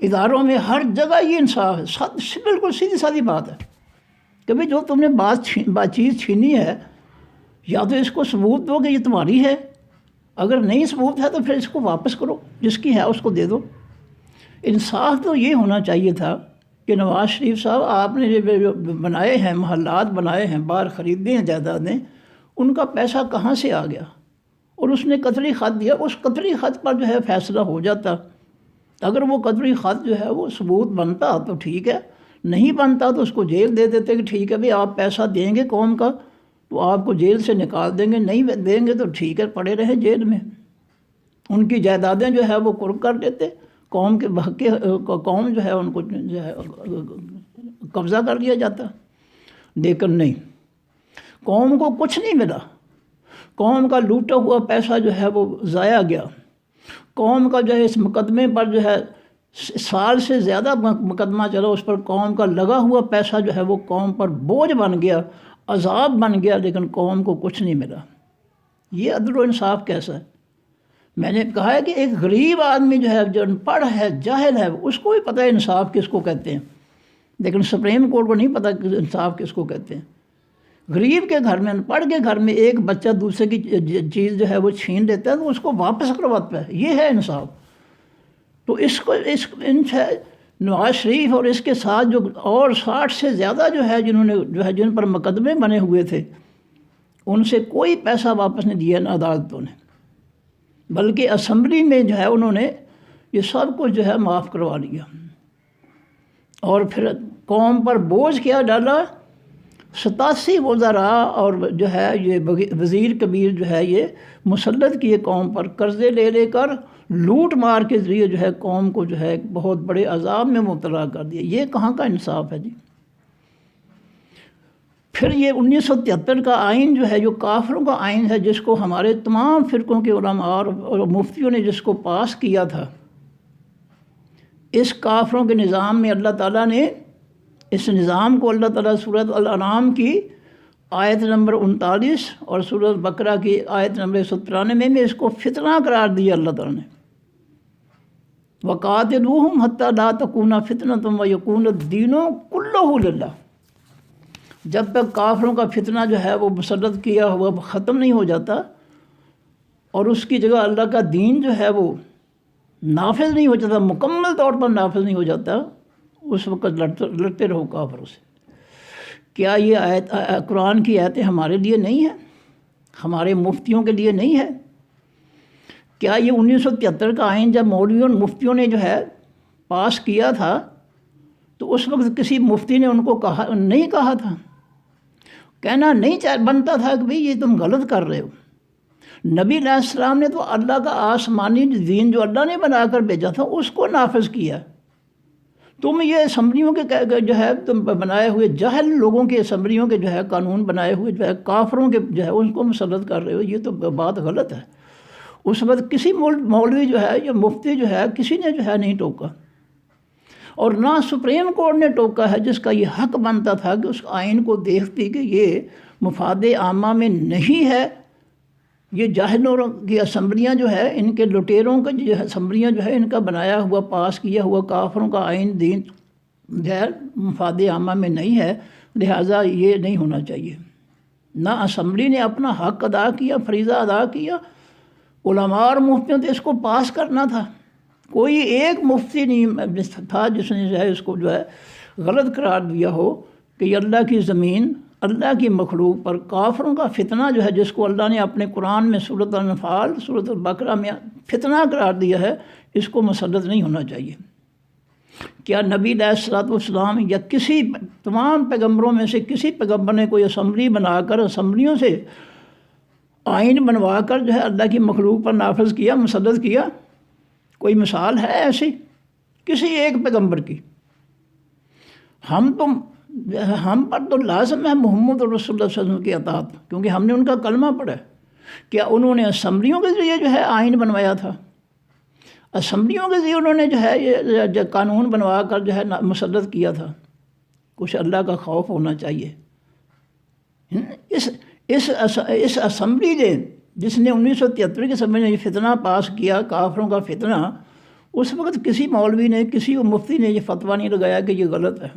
اداروں میں ہر جگہ یہ انصاف ہے، بالکل سیدھی سادی بات ہے کہ بھئی جو تم نے بات چیز چھینی ہے یا تو اس کو ثبوت دو کہ یہ تمہاری ہے، اگر نہیں ثبوت ہے تو پھر اس کو واپس کرو، جس کی ہے اس کو دے دو۔ انصاف تو یہ ہونا چاہیے تھا کہ نواز شریف صاحب آپ نے جو بنائے ہیں محلات بنائے ہیں، باہر خریدے ہیں جائیدادیں، ان کا پیسہ کہاں سے آ گیا، اور اس نے قطعی خط دیا، اس قطعی خط پر جو ہے فیصلہ ہو جاتا۔ اگر وہ قطعی خط جو ہے وہ ثبوت بنتا تو ٹھیک ہے، نہیں بنتا تو اس کو جیل دے دیتے کہ ٹھیک ہے بھئی آپ پیسہ دیں گے قوم کا تو آپ کو جیل سے نکال دیں گے، نہیں دیں گے تو ٹھیک ہے پڑے رہے جیل میں۔ ان کی جائیدادیں جو ہے وہ قرب کر دیتے، قوم کے بحق قوم جو ہے ان کو جو ہے قبضہ کر لیا جاتا، لیکن نہیں، قوم کو کچھ نہیں ملا، قوم کا لوٹا ہوا پیسہ جو ہے وہ ضائع گیا، قوم کا جو ہے اس مقدمے پر جو ہے سال سے زیادہ مقدمہ چلا، اس پر قوم کا لگا ہوا پیسہ جو ہے وہ قوم پر بوجھ بن گیا، عذاب بن گیا، لیکن قوم کو کچھ نہیں ملا۔ یہ عدل و انصاف کیسا ہے؟ میں نے کہا ہے کہ ایک غریب آدمی جو ہے، جو ان پڑھ ہے، جاہل ہے، اس کو بھی پتہ ہے انصاف کس کو کہتے ہیں، لیکن سپریم کورٹ کو نہیں پتہ کہ انصاف کس کو کہتے ہیں۔ غریب کے گھر میں، ان پڑھ کے گھر میں ایک بچہ دوسرے کی چیز جو ہے وہ چھین لیتا ہے تو اس کو واپس کرواتا ہے، یہ ہے انصاف۔ تو نواز شریف اور اس کے ساتھ جو اور 60 سے زیادہ جو ہے جن پر مقدمے بنے ہوئے تھے، ان سے کوئی پیسہ واپس نہیں دیا نہ عدالتوں نے، بلکہ اسمبلی میں جو ہے انہوں نے یہ سب کچھ جو ہے معاف کروا لیا، اور پھر قوم پر بوجھ کیا ڈالا۔ 87 وزراء اور جو ہے یہ وزیر کبیر جو ہے یہ مسلط کیے قوم پر، قرضے لے لے کر لوٹ مار کے ذریعے جو ہے قوم کو جو ہے ایک بہت بڑے عذاب میں مبتلا کر دیا۔ یہ کہاں کا انصاف ہے جی؟ پھر یہ 1973 کا آئین جو ہے، جو کافروں کا آئین ہے، جس کو ہمارے تمام فرقوں کے علماء اور مفتیوں نے جس کو پاس کیا تھا، اس کافروں کے نظام میں اللہ تعالیٰ نے اس نظام کو، اللہ تعالیٰ سورۃ الانعام کی آیت نمبر 39 اور سورۃ بقرہ کی آیت نمبر 193 میں اس کو فتنہ قرار دیا اللہ تعالیٰ نے۔ وَقَاتِلُوهُمْ حَتَّى لَا تَكُونَ فِتْنَةٌ وَيَكُونَ الدِّينُ كُلُّهُ لِلَّهِ۔ جب تک کافروں کا فتنہ جو ہے وہ مسلط کیا ہوا ختم نہیں ہو جاتا اور اس کی جگہ اللہ کا دین جو ہے وہ نافذ نہیں ہو جاتا، مکمل طور پر نافذ نہیں ہو جاتا، اس وقت لڑتے رہو کافروں سے۔ کیا یہ آیت قرآن کی آیتیں ہمارے لیے نہیں ہیں، ہمارے مفتیوں کے لیے نہیں ہے؟ کیا یہ 1973 کا آئین جب مولویوں مفتیوں نے جو ہے پاس کیا تھا تو اس وقت کسی مفتی نے ان کو نہیں کہا تھا؟ کہنا نہیں بنتا تھا کہ بھئی یہ تم غلط کر رہے ہو؟ نبی علیہ السلام نے تو اللہ کا آسمانی دین جو اللہ نے بنا کر بھیجا تھا اس کو نافذ کیا۔ تم یہ اسمبلیوں کے جو ہے تم بنائے ہوئے جاہل لوگوں کے اسمبلیوں کے جو ہے قانون بنائے ہوئے جو ہے کافروں کے جو ہے ان کو مسلط کر رہے ہو، یہ تو بات غلط ہے۔ اس وقت کسی مولوی جو ہے یا مفتی جو ہے کسی نے جو ہے نہیں ٹوکا، اور نہ سپریم کورٹ نے ٹوکا ہے، جس کا یہ حق بنتا تھا کہ اس آئین کو دیکھتی کہ یہ مفاد عامہ میں نہیں ہے۔ یہ جاہلوں کی اسمبلیاں جو ہے، ان کے لٹیروں کا جو اسمبلیاں جو ہے ان کا بنایا ہوا پاس کیا ہوا کافروں کا آئین دین جو ہے مفاد عامہ میں نہیں ہے، لہٰذا یہ نہیں ہونا چاہیے۔ نہ اسمبلی نے اپنا حق ادا کیا، فریضہ ادا کیا، علماء اور مفتیوں نے اس کو پاس کرنا تھا۔ کوئی ایک مفتی نہیں تھا جس نے جو ہے اس کو جو ہے غلط قرار دیا ہو کہ یہ اللہ کی زمین، اللہ کی مخلوق پر کافروں کا فتنہ جو ہے، جس کو اللہ نے اپنے قرآن میں سورۃ الانفال، سورۃ البقرہ میں فتنہ قرار دیا ہے، اس کو مسلط نہیں ہونا چاہیے۔ کیا نبی علیہ الصلوۃ والسلام یا کسی تمام پیغمبروں میں سے کسی پیغمبر نے کوئی اسمبلی بنا کر اسمبلیوں سے آئین بنوا کر جو ہے اللہ کی مخلوق پر نافذ کیا، مسلط کیا؟ کوئی مثال ہے ایسی کسی ایک پیغمبر کی؟ ہم پر تو لازم ہے محمد رسول اللہ صلی اللہ علیہ وسلم کی اطاعت، کیونکہ ہم نے ان کا کلمہ پڑھا ہے۔ کیا انہوں نے اسمبلیوں کے ذریعے جو ہے آئین بنوایا تھا؟ اسمبلیوں کے ذریعے انہوں نے جو ہے یہ قانون بنوا کر جو ہے مسلط کیا تھا؟ کچھ اللہ کا خوف ہونا چاہیے۔ اس اسمبلی نے، جس نے 1973 کے سمے میں یہ فتنہ پاس کیا، کافروں کا فتنہ، اس وقت کسی مولوی نے، کسی مفتی نے یہ فتویٰ نہیں لگایا کہ یہ غلط ہے۔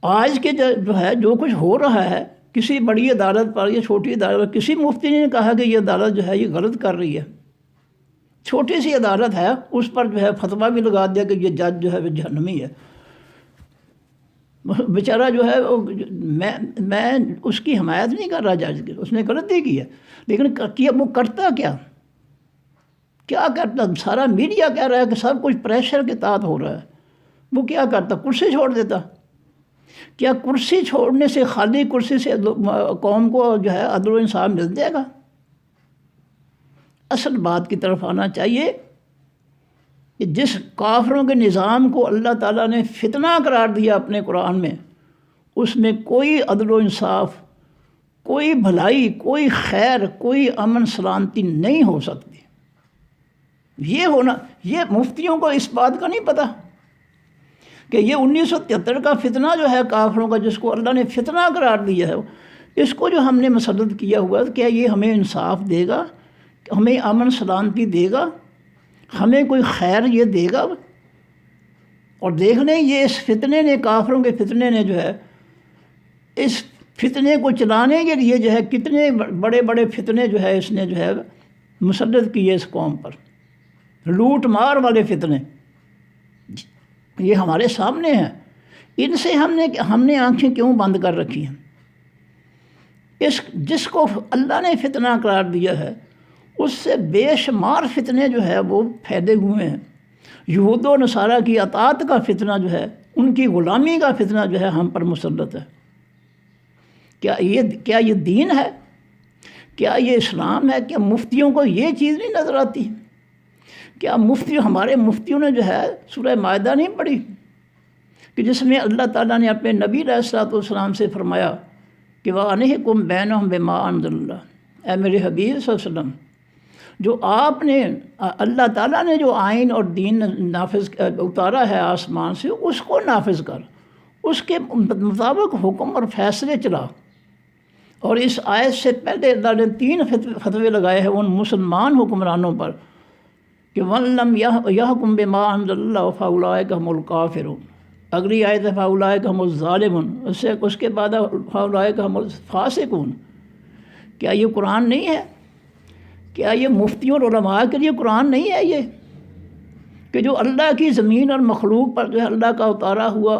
آج کے جو ہے جو کچھ ہو رہا ہے کسی بڑی عدالت پر یا چھوٹی عدالت پر، کسی مفتی نے کہا کہ یہ عدالت جو ہے یہ غلط کر رہی ہے۔ چھوٹی سی عدالت ہے، اس پر جو ہے فتویٰ بھی لگا دیا کہ یہ جج جو ہے وہ جہنمی ہے۔ بیچارہ جو ہے میں اس کی حمایت نہیں کر رہا جج کی، اس نے غلطی کی ہے، لیکن وہ کرتا کیا کرتا؟ سارا میڈیا کہہ رہا ہے کہ سب کچھ پریشر کے تحت ہو رہا ہے، وہ کیا کرتا؟ کرسی چھوڑ دیتا۔ کیا کرسی چھوڑنے سے، خالی کرسی سے قوم کو جو ہے عدل و انصاف مل جائے گا؟ اصل بات کی طرف آنا چاہیے کہ جس کافروں کے نظام کو اللہ تعالیٰ نے فتنہ قرار دیا اپنے قرآن میں، اس میں کوئی عدل و انصاف، کوئی بھلائی، کوئی خیر، کوئی امن سلامتی نہیں ہو سکتی۔ یہ مفتیوں کو اس بات کا نہیں پتہ کہ یہ 1973 کا فتنہ جو ہے کافروں کا، جس کو اللہ نے فتنہ قرار دیا ہے، اس کو جو ہم نے مسلط کیا ہوا ہے، کیا یہ ہمیں انصاف دے گا، ہمیں امن سلامتی دے گا، ہمیں کوئی خیر یہ دے گا؟ اور دیکھ لیں یہ اس فتنے نے، کافروں کے فتنے نے جو ہے، اس فتنے کو چلانے کے لیے جو ہے کتنے بڑے بڑے فتنے جو ہے اس نے جو ہے مسلط کیے اس قوم پر، لوٹ مار والے فتنے یہ ہمارے سامنے ہیں۔ ان سے ہم نے آنکھیں کیوں بند کر رکھی ہیں؟ جس کو اللہ نے فتنہ قرار دیا ہے اس سے بے شمار فتنے جو ہے وہ پھیلے ہوئے ہیں۔ یہود و نصارہ کی اطاعت کا فتنہ جو ہے، ان کی غلامی کا فتنہ جو ہے ہم پر مسلط ہے۔ کیا یہ دین ہے؟ کیا یہ اسلام ہے؟ کیا مفتیوں کو یہ چیز نہیں نظر آتی؟ کیا ہمارے مفتیوں نے جو ہے سورہ مائدہ نہیں پڑھی کہ جس میں اللہ تعالیٰ نے اپنے نبی علیہ الصلوۃ والسلام سے فرمایا کہ وَأَنِحْكُمْ بَيْنَهُمْ بِمَا أَنزَلَ اللَّهُ، اے میرے حبیب صلی اللہ علیہ وسلم، جو آپ نے، اللہ تعالیٰ نے جو آئین اور دین نافذ اتارا ہے آسمان سے، اس کو نافذ کر، اس کے مطابق حکم اور فیصلے چلا۔ اور اس آیت سے پہلے اللہ نے 3 فتوے لگائے ہیں ان مسلمان حکمرانوں پر کہ وَلَمْ يَحْكُمْ بِمَا أَنزَلَ اللَّهُ فَأُولَٰئِكَ هُمُ الْكَافِرُونَ۔ اگلی آیت ہے فَأُولَٰئِكَ هُمُ الظَّالِمُونَ، اس کے بعد فَأُولَٰئِكَ هُمُ الْفَاسِقُونَ۔ کیا یہ قرآن نہیں ہے؟ کیا یہ مفتیوں اور علماء کے لیے قرآن نہیں ہے یہ کہ جو اللہ کی زمین اور مخلوق پر جو ہے اللہ کا اتارا ہوا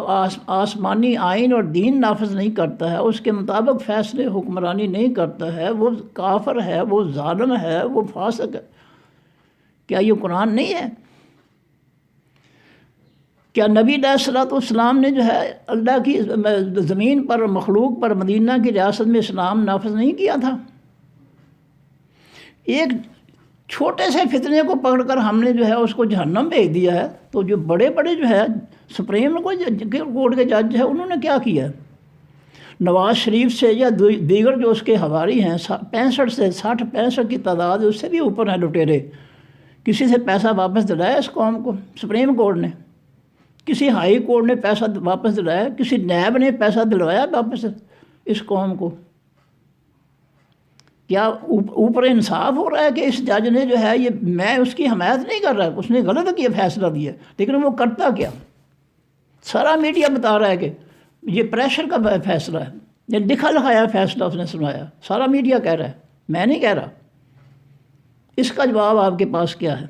آسمانی آئین اور دین نافذ نہیں کرتا ہے، اس کے مطابق فیصلے حکمرانی نہیں کرتا ہے، وہ کافر ہے، وہ ظالم ہے، وہ فاسق ہے؟ کیا یہ قرآن نہیں ہے؟ کیا نبی علیہ الصلوۃ والسلام نے جو ہے اللہ کی زمین پر، مخلوق پر، مدینہ کی ریاست میں اسلام نافذ نہیں کیا تھا؟ ایک چھوٹے سے فتنے کو پکڑ کر ہم نے جو ہے اس کو جہنم بھیج دیا ہے، تو جو بڑے بڑے جو ہے سپریم کورٹ کے جج ہے انہوں نے کیا کیا؟ نواز شریف سے یا دیگر جو اس کے حواری ہیں، 65 سے 65 کی تعداد، اس سے بھی اوپر ہیں لٹیرے، کسی سے پیسہ واپس دلایا اس قوم کو؟ سپریم کورٹ نے، کسی ہائی کورٹ نے پیسہ واپس دلایا؟ کسی نیب نے پیسہ دلوایا واپس اس قوم کو؟ کیا اوپر انصاف ہو رہا ہے کہ اس جج نے جو ہے، یہ میں اس کی حمایت نہیں کر رہا، اس نے غلط کیا فیصلہ دیا، لیکن وہ کرتا کیا؟ سارا میڈیا بتا رہا ہے کہ یہ پریشر کا فیصلہ ہے، یہ لکھا لکھایا فیصلہ اس نے سنایا، سارا میڈیا کہہ رہا ہے، میں نہیں کہہ رہا۔ اس کا جواب آپ کے پاس کیا ہے؟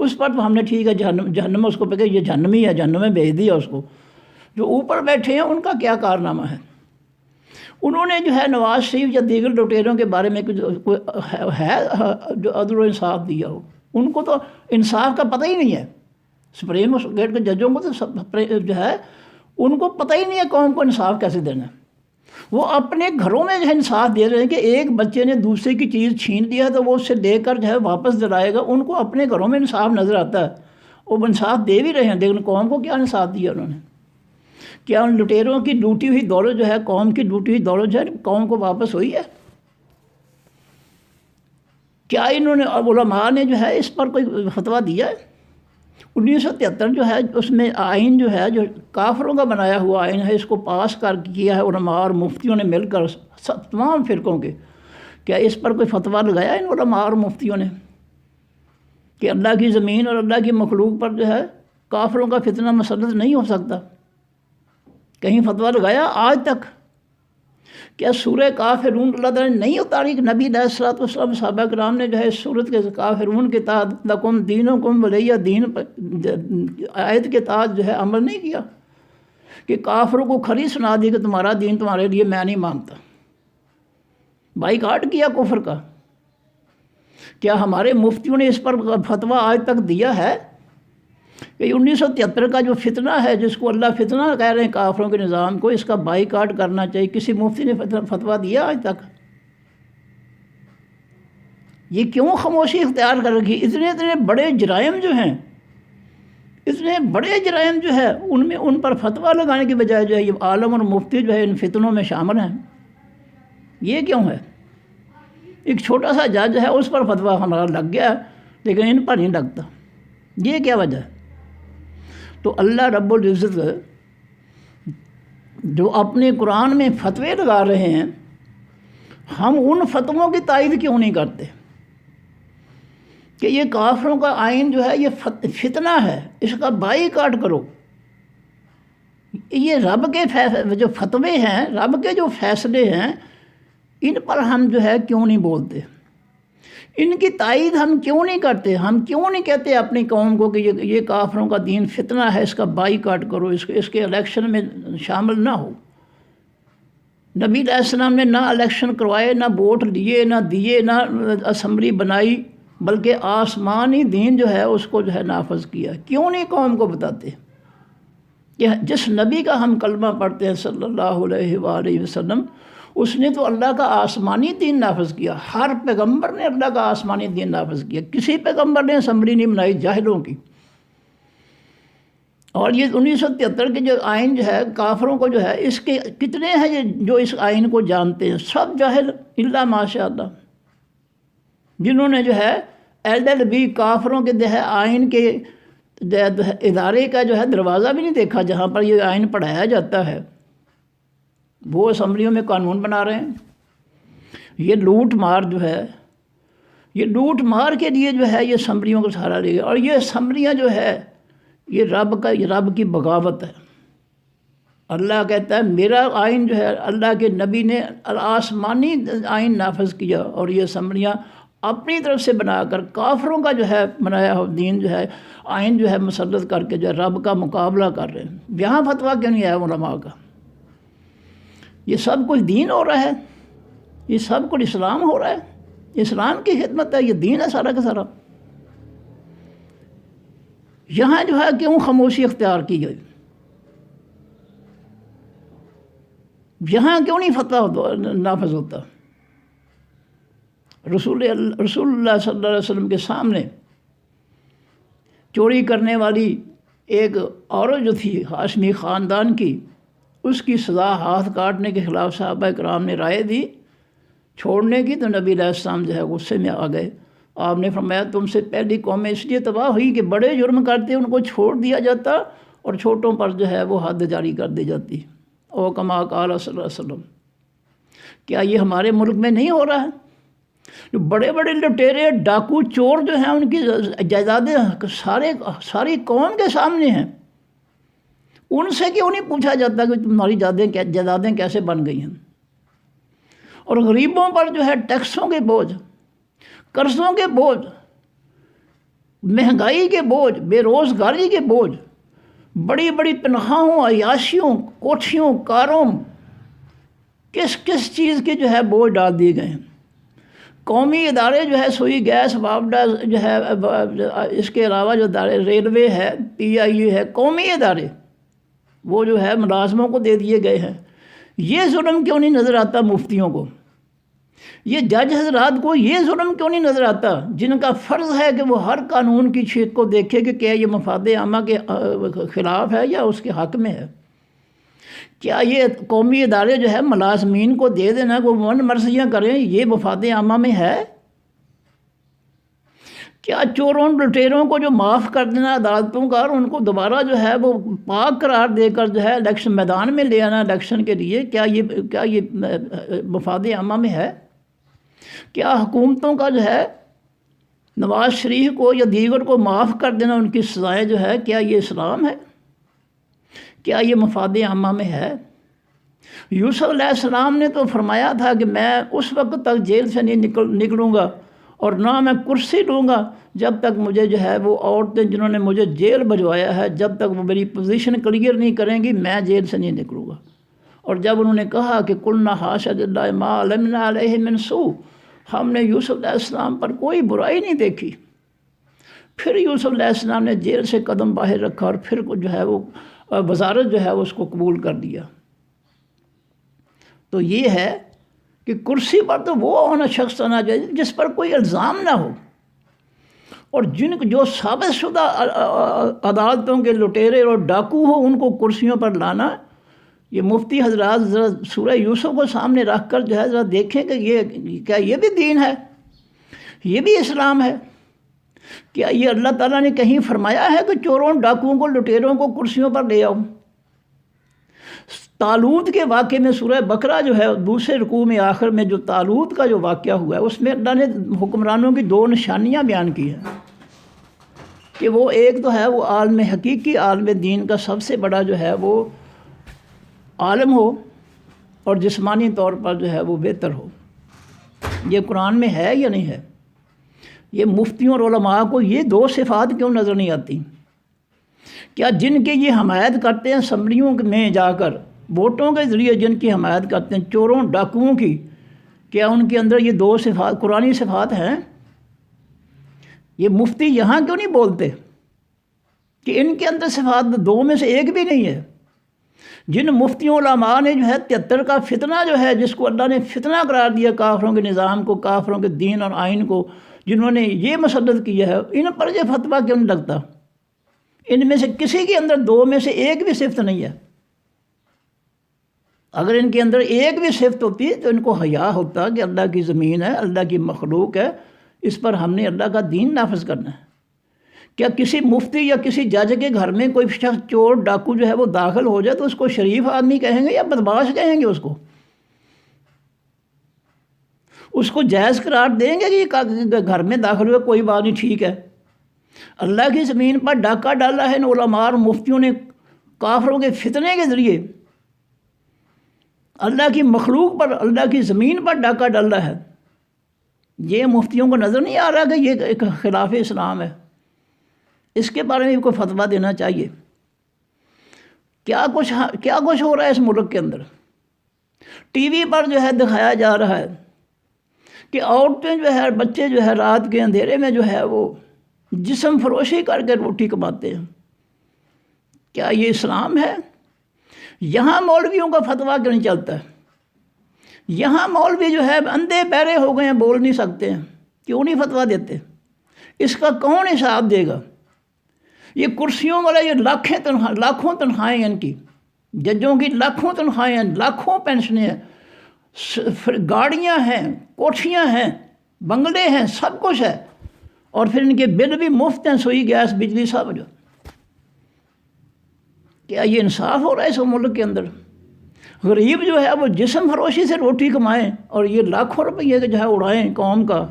اس پر تو ہم نے ٹھیک ہے جہنم اس کو پہ کہ یہ جہنمی ہے، جہنم میں بھیج دیا اس کو۔ جو اوپر بیٹھے ہیں ان کا کیا کارنامہ ہے؟ انہوں نے جو ہے نواز شریف یا دیگر لٹیروں کے بارے میں ہے جو عدل و انصاف دیا ہو؟ ان کو تو انصاف کا پتہ ہی نہیں ہے۔ سپریم کورٹ کے ججوں کو تو جو ہے ان کو پتہ ہی نہیں ہے قوم کو انصاف کیسے دینا ہے۔ وہ اپنے گھروں میں جو ہے انصاف دے رہے ہیں کہ ایک بچے نے دوسرے کی چیز چھین لیا تو وہ اس سے لے کر جو ہے واپس دلائے گا، ان کو اپنے گھروں میں انصاف نظر آتا ہے، وہ انصاف دے بھی رہے ہیں، لیکن قوم کو کیا انصاف دیا انہوں نے؟ کیا ان لٹیروں کی لوٹی ہوئی دولت جو ہے، قوم کی لوٹی ہوئی دولت جو ہے قوم کو واپس ہوئی ہے؟ کیا انہوں نے علماء نے جو ہے اس پر کوئی فتویٰ دیا ہے؟ 1973 جو ہے اس میں آئین جو ہے، جو کافروں کا بنایا ہوا آئین ہے، اس کو پاس کیا ہے علماء اور مفتیوں نے مل کر، تمام فرقوں کے۔ کیا اس پر کوئی فتویٰ لگایا ان علماء اور مفتیوں نے؟ کہ اللہ کی زمین اور اللہ کی مخلوق پر جو ہے کافروں کا فتنہ مسلط نہیں ہو سکتا؟ کہیں فتویٰ لگایا آج تک؟ کیا سورہ کافرون اللہ تعالیٰ نے نہیں اتاری کہ نبی علیہ الصلوۃ والسلام صحابہ کرام نے جو ہے اس صورت کے کافرون کے تحت لکم دینکم ولی دین آیت کے تحت جو ہے عمل نہیں کیا، کہ کافروں کو کھری سنا دی کہ تمہارا دین تمہارے لیے میں نہیں مانگتا، بائیکاٹ کیا کفر کا؟ کیا ہمارے مفتیوں نے اس پر فتویٰ آج تک دیا ہے کہ 1973 کا جو فتنہ ہے جس کو اللہ فتنہ کہہ رہے ہیں کافروں کے نظام کو، اس کا بائیکاٹ کرنا چاہیے؟ کسی مفتی نے فتویٰ دیا آج تک؟ یہ کیوں خاموشی اختیار کر رکھی؟ اتنے بڑے جرائم جو ہیں، اتنے بڑے جرائم جو ہے ان پر فتویٰ لگانے کی بجائے جو ہے یہ عالم اور مفتی جو ہے ان فتنوں میں شامل ہیں۔ یہ کیوں ہے؟ ایک چھوٹا سا جج ہے اس پر فتویٰ ہمارا لگ گیا لیکن ان پر نہیں لگتا، یہ کیا وجہ ہے؟ تو اللہ رب العزت جو اپنے قرآن میں فتوے لگا رہے ہیں، ہم ان فتووں کی تائید کیوں نہیں کرتے کہ یہ کافروں کا آئین جو ہے یہ فتنہ ہے، اس کا بائیکاٹ کرو؟ یہ رب کے جو فتوے ہیں، رب کے جو فیصلے ہیں، ان پر ہم جو ہے کیوں نہیں بولتے؟ ان کی تائید ہم کیوں نہیں کرتے؟ ہم کیوں نہیں کہتے اپنی قوم کو کہ یہ کافروں کا دین فتنہ ہے، اس کا بائیکاٹ کرو، اس کے الیکشن میں شامل نہ ہو؟ نبی علیہ السلام نے نہ الیکشن کروائے، نہ ووٹ لیے، نہ دیے، نہ اسمبلی بنائی، بلکہ آسمانی دین جو ہے اس کو جو ہے نافذ کیا۔ کیوں نہیں قوم کو بتاتے کہ جس نبی کا ہم کلمہ پڑھتے ہیں صلی اللہ علیہ وآلہ وسلم، اس نے تو اللہ کا آسمانی دین نافذ کیا؟ ہر پیغمبر نے اللہ کا آسمانی دین نافذ کیا، کسی پیغمبر نے اسمبلی نہیں بنائی جاہلوں کی۔ اور یہ 1973 کے جو آئین جو ہے کافروں کو جو ہے، اس کے کتنے ہیں یہ جو اس آئین کو جانتے ہیں؟ سب جاہل الا ماشاء اللہ، جنہوں نے جو ہے LLB کافروں کے جو ہے آئین کے ادارے کا جو ہے دروازہ بھی نہیں دیکھا جہاں پر یہ آئین پڑھایا جاتا ہے، وہ اسمبلیوں میں قانون بنا رہے ہیں۔ یہ لوٹ مار جو ہے، یہ لوٹ مار کے لیے جو ہے یہ اسمبلیوں کا سہارا لے گا، اور یہ اسمبلیاں جو ہے یہ رب کی بغاوت ہے۔ اللہ کہتا ہے میرا آئین جو ہے، اللہ کے نبی نے آسمانی آئین نافذ کیا، اور یہ اسمبلیاں اپنی طرف سے بنا کر کافروں کا جو ہے بنایا ہوا دین جو ہے آئین جو ہے مسلط کر کے جو ہے رب کا مقابلہ کر رہے ہیں۔ یہاں فتویٰ کیوں نہیں آیا علماء کا؟ یہ سب کچھ دین ہو رہا ہے، یہ سب کچھ اسلام ہو رہا ہے، اسلام کی خدمت ہے، یہ دین ہے سارا کا سارا۔ یہاں جو ہے کیوں خاموشی اختیار کی گئی؟ یہاں کیوں نہیں فتویٰ نافذ ہوتا؟ رسول اللہ صلی اللہ علیہ وسلم کے سامنے چوری کرنے والی ایک عورت جو تھی ہاشمی خاندان کی، اس کی سزا ہاتھ کاٹنے کے خلاف صحابہ کرام نے رائے دی چھوڑنے کی، تو نبی علیہ السلام جو ہے غصے میں آ گئے۔ آپ نے فرمایا تم سے پہلی قومیں اس لیے تباہ ہوئی کہ بڑے جرم کرتے ان کو چھوڑ دیا جاتا اور چھوٹوں پر جو ہے وہ حد جاری کر دی جاتی۔ او کما قال صلی اللہ علیہ وسلم، کیا یہ ہمارے ملک میں نہیں ہو رہا ہے؟ جو بڑے بڑے لٹیرے ڈاکو چور جو ہیں ان کی جائیدادیں ساری قوم کے سامنے ہیں، ان سے کیوں نہیں پوچھا جاتا کہ تمہاری جائیدادیں کیسے بن گئی ہیں؟ اور غریبوں پر جو ہے ٹیکسوں کے بوجھ، قرضوں کے بوجھ، مہنگائی کے بوجھ، بے روزگاری کے بوجھ، بڑی بڑی تنخواہوں، عیاشیوں، کوٹھیوں، کاروں، کس کس چیز کے جو ہے بوجھ ڈال دیے گئے ہیں۔ قومی ادارے جو ہے سوئی گیس واپڈا جو ہے، اس کے علاوہ جو ادارے ریلوے ہے، PIU ہے، قومی ادارے وہ جو ہے ملازموں کو دے دیے گئے ہیں۔ یہ ظلم کیوں نہیں نظر آتا مفتیوں کو؟ یہ جج حضرات کو یہ ظلم کیوں نہیں نظر آتا، جن کا فرض ہے کہ وہ ہر قانون کی چیز کو دیکھے کہ کیا یہ مفاد عامہ کے خلاف ہے یا اس کے حق میں ہے؟ کیا یہ قومی ادارے جو ہے ملازمین کو دے دینا کہ وہ من مرضیاں کریں، یہ مفاد عامہ میں ہے؟ کیا چوروں لٹیروں کو جو معاف کر دینا عدالتوں کا اور ان کو دوبارہ جو ہے وہ پاک قرار دے کر جو ہے الیکشن میدان میں لے آنا الیکشن کے لیے، کیا یہ مفاد عامہ میں ہے؟ کیا حکومتوں کا جو ہے نواز شریف کو یا دیگر کو معاف کر دینا ان کی سزائیں جو ہے، کیا یہ اسلام ہے؟ کیا یہ مفاد عامہ میں ہے؟ یوسف علیہ السلام نے تو فرمایا تھا کہ میں اس وقت تک جیل سے نہیں نکلوں گا اور نہ میں کرسی لوں گا جب تک مجھے جو ہے وہ عورتیں جنہوں نے مجھے جیل بھجوایا ہے جب تک وہ میری پوزیشن کلیئر نہیں کریں گی میں جیل سے نہیں نکلوں گا۔ اور جب انہوں نے کہا کہ قلنا حاشا للہ ما علمنا علیہ من سوء، ہم نے یوسف علیہ السلام پر کوئی برائی نہیں دیکھی، پھر یوسف علیہ السلام نے جیل سے قدم باہر رکھا اور پھر جو ہے وہ وزارت جو ہے اس کو قبول کر دیا۔ تو یہ ہے کہ کرسی پر تو وہ ہونا شخص آنا چاہیے جس پر کوئی الزام نہ ہو، اور جو ثابت شدہ عدالتوں کے لٹیرے اور ڈاکو ہوں ان کو کرسیوں پر لانا۔ یہ مفتی حضرات ذرا سورہ یوسف کو سامنے رکھ کر جو ہے ذرا دیکھیں کہ یہ بھی دین ہے، یہ بھی اسلام ہے؟ کیا یہ اللہ تعالیٰ نے کہیں فرمایا ہے کہ چوروں ڈاکوؤں کو لٹیروں کو کرسیوں پر لے آؤ؟ طالوت کے واقعے میں سورہ بقرہ جو ہے دوسرے رکوع میں آخر میں جو طالوت کا جو واقعہ ہوا ہے اس میں اللہ نے حکمرانوں کی 2 نشانیاں بیان کی ہیں کہ وہ ایک تو ہے وہ عالم حقیقی عالم دین کا سب سے بڑا جو ہے وہ عالم ہو اور جسمانی طور پر جو ہے وہ بہتر ہو۔ یہ قرآن میں ہے یا نہیں ہے؟ یہ مفتیوں اور علماء کو یہ 2 صفات کیوں نظر نہیں آتی؟ کیا جن کے یہ حمایت کرتے ہیں اسمبلیوں میں جا کر ووٹوں کے ذریعے جن کی حمایت کرتے ہیں چوروں ڈاکوؤں کی، کیا ان کے اندر یہ 2 صفات قرآنی صفات ہیں؟ یہ مفتی یہاں کیوں نہیں بولتے کہ ان کے اندر صفات 2 میں سے ایک بھی نہیں ہے؟ جن مفتیوں علماء نے جو ہے 73 کا فتنہ جو ہے جس کو اللہ نے فتنہ قرار دیا کافروں کے نظام کو، کافروں کے دین اور آئین کو، جنہوں نے یہ مسلط کیا ہے، ان پر یہ فتویٰ کیوں نہیں لگتا؟ ان میں سے کسی کے اندر 2 میں سے ایک بھی صفت نہیں ہے۔ اگر ان کے اندر ایک بھی صفت ہوتی تو ان کو حیا ہوتا کہ اللہ کی زمین ہے، اللہ کی مخلوق ہے، اس پر ہم نے اللہ کا دین نافذ کرنا ہے۔ کیا کسی مفتی یا کسی جج کے گھر میں کوئی شخص چور ڈاکو جو ہے وہ داخل ہو جائے تو اس کو شریف آدمی کہیں گے یا بدمعاش کہیں گے؟ اس کو جائز قرار دیں گے کہ یہ گھر میں داخل ہوئے کوئی بات نہیں ٹھیک ہے؟ اللہ کی زمین پر ڈاکہ ڈالا ہے ان علماء اور مفتیوں نے کافروں کے فتنے کے ذریعے، اللہ کی مخلوق پر، اللہ کی زمین پر ڈاکہ ڈالا ہے۔ یہ مفتیوں کو نظر نہیں آ رہا کہ یہ ایک خلاف اسلام ہے؟ اس کے بارے میں کوئی فتویٰ دینا چاہیے۔ کیا کچھ ہو رہا ہے اس ملک کے اندر؟ ٹی وی پر جو ہے دکھایا جا رہا ہے کہ عورتیں جو ہے، بچے جو ہے رات کے اندھیرے میں جو ہے وہ جسم فروشی کر کے روٹی کماتے ہیں۔ کیا یہ اسلام ہے؟ یہاں مولویوں کا فتویٰ کیوں نہیں چلتا ہے؟ یہاں مولوی جو ہے اندھے بہرے ہو گئے ہیں، بول نہیں سکتے ہیں، کیوں نہیں فتویٰ دیتے؟ اس کا کون حساب دے گا؟ یہ کرسیوں والا یہ لاکھوں تنخواہیں ان کی، ججوں کی لاکھوں تنخواہیں ہیں، لاکھوں پینشنیں ہیں، گاڑیاں ہیں، کوٹھیاں ہیں، بنگلے ہیں، سب کچھ ہے، اور پھر ان کے بل بھی مفت ہیں، سوئی گیس بجلی سب جو۔ کیا یہ انصاف ہو رہا ہے اس ملک کے اندر؟ غریب جو ہے وہ جسم فروشی سے روٹی کمائیں اور یہ لاکھوں روپیے جو ہے اڑائیں قوم کا،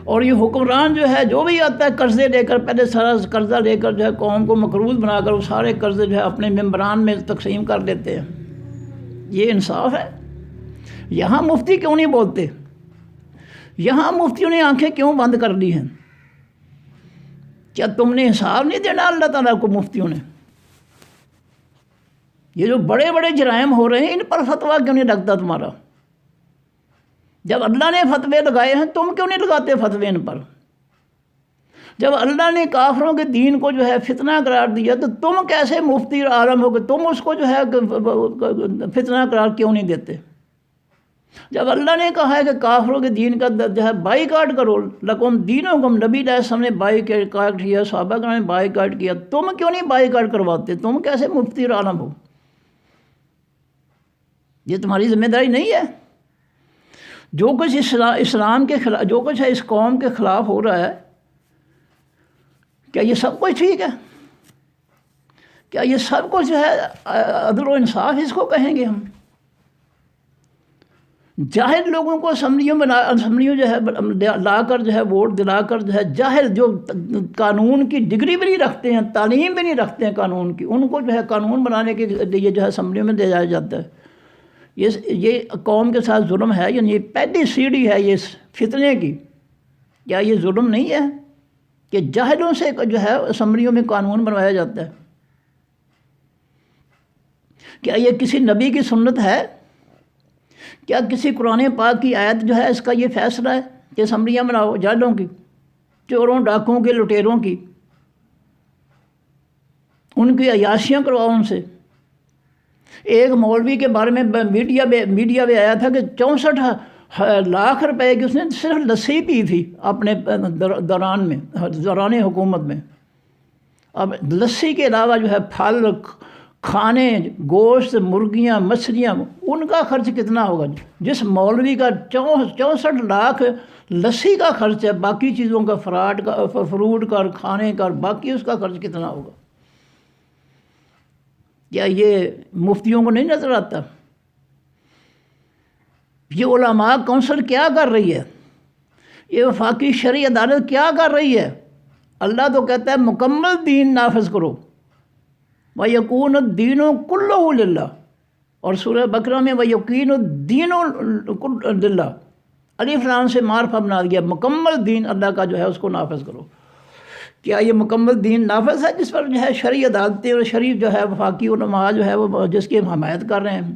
اور یہ حکمران جو ہے جو بھی آتا ہے قرضے لے کر، پہلے سارا قرضہ لے کر جو ہے قوم کو مقروض بنا کر وہ سارے قرضے جو ہے اپنے ممبران میں تقسیم کر دیتے ہیں۔ یہ انصاف ہے؟ یہاں مفتی کیوں نہیں بولتے؟ یہاں مفتیوں نے آنکھیں کیوں بند کر لی ہیں؟ کیا تم نے حساب نہیں دینا اللہ تعالیٰ کو مفتیوں نے؟ یہ جو بڑے بڑے جرائم ہو رہے ہیں ان پر فتویٰ کیوں نہیں لگتا تمہارا؟ جب اللہ نے فتوے لگائے ہیں تم کیوں نہیں لگاتے فتوے ان پر؟ جب اللہ نے کافروں کے دین کو جو ہے فتنہ قرار دیا تو تم کیسے مفتی اور عالم ہو کہ تم اس کو جو ہے فتنہ قرار کیوں نہیں دیتے؟ جب اللہ نے کہا ہے کہ کافروں کے دین کا جو ہے بائیکاٹ کرو، لکم دینکم، نبی علیہ السلام نے بائیکاٹ کیا، صحابہ کرام نے بائیکاٹ کیا، تم کیوں نہیں بائیکاٹ کرواتے؟ تم کیسے مفتی اور عالم ہو؟ یہ تمہاری ذمہ داری نہیں ہے؟ جو کچھ اسلام کے خلاف، جو کچھ ہے اس قوم کے خلاف ہو رہا ہے، کیا یہ سب کچھ ٹھیک ہے؟ کیا یہ سب کچھ جو ہے عدل و انصاف اس کو کہیں گے ہم؟ جاہل لوگوں کو اسمبلیوں جو ہے لا کر جو ہے ووٹ دلا کر جو ہے جاہل جو قانون کی ڈگری بھی نہیں رکھتے ہیں، تعلیم بھی نہیں رکھتے ہیں قانون کی، ان کو جو ہے قانون بنانے کے لیے جو ہے اسمبلیوں میں دے جایا جاتا ہے۔ یہ قوم کے ساتھ ظلم ہے، یعنی یہ پہلی سیڑھی ہے یہ فتنے کی۔ کیا یہ ظلم نہیں ہے کہ جاہلوں سے جو ہے اسمبلیوں میں قانون بنوایا جاتا ہے؟ کیا یہ کسی نبی کی سنت ہے؟ کیا کسی قرآن پاک کی آیت جو ہے اس کا یہ فیصلہ ہے کہ اسمبلیاں بناؤ جاہلوں کی، چوروں ڈاکوں کے، لٹیروں کی، ان کی عیاشیاں کرواؤ ان سے؟ ایک مولوی کے بارے میں میڈیا میں آیا تھا کہ 64 لاکھ روپے کی اس نے صرف لسی پی تھی اپنے دوران حکومت میں۔ اب لسی کے علاوہ جو ہے پھل، کھانے، گوشت، مرغیاں، مچھلیاں، ان کا خرچ کتنا ہوگا؟ جس مولوی کا 64 لاکھ لسی کا خرچ ہے، باقی چیزوں کا فروٹ کا، کھانے کا، باقی اس کا خرچ کتنا ہوگا؟ کیا یہ مفتیوں کو نہیں نظر آتا؟ یہ علماء کونسل کیا کر رہی ہے؟ یہ وفاقی شرعی عدالت کیا کر رہی ہے؟ اللہ تو کہتا ہے مکمل دین نافذ کرو، وَيَكُونُ الدِّينُ كُلُّهُ لِلَّهِ، اور سورہ بقرہ میں وَيَكُونُ الدِّينُ لِلَّهِ، الف لام سے معرفہ بنا دیا، مکمل دین اللہ کا جو ہے اس کو نافذ کرو۔ کیا یہ مکمل دین نافذ ہے جس پر جو ہے شرعی عدالتیں اور شرعی جو ہے وفاقی علماء جو ہے وہ جس کی حمایت کر رہے ہیں؟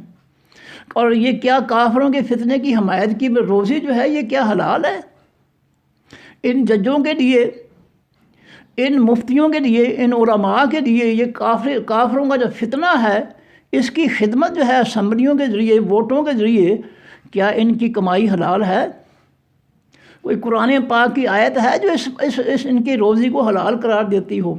اور یہ کیا کافروں کے فتنے کی حمایت کی روزی جو ہے یہ کیا حلال ہے؟ ان ججوں کے لیے، ان مفتیوں کے لیے، ان علماء کے لیے یہ کافروں کا جو فتنہ ہے، اس کی خدمت جو ہے اسمبلیوں کے ذریعے، ووٹوں کے ذریعے، کیا ان کی کمائی حلال ہے؟ کوئی قرآن پاک کی آیت ہے جو ان کی روزی کو حلال قرار دیتی ہو؟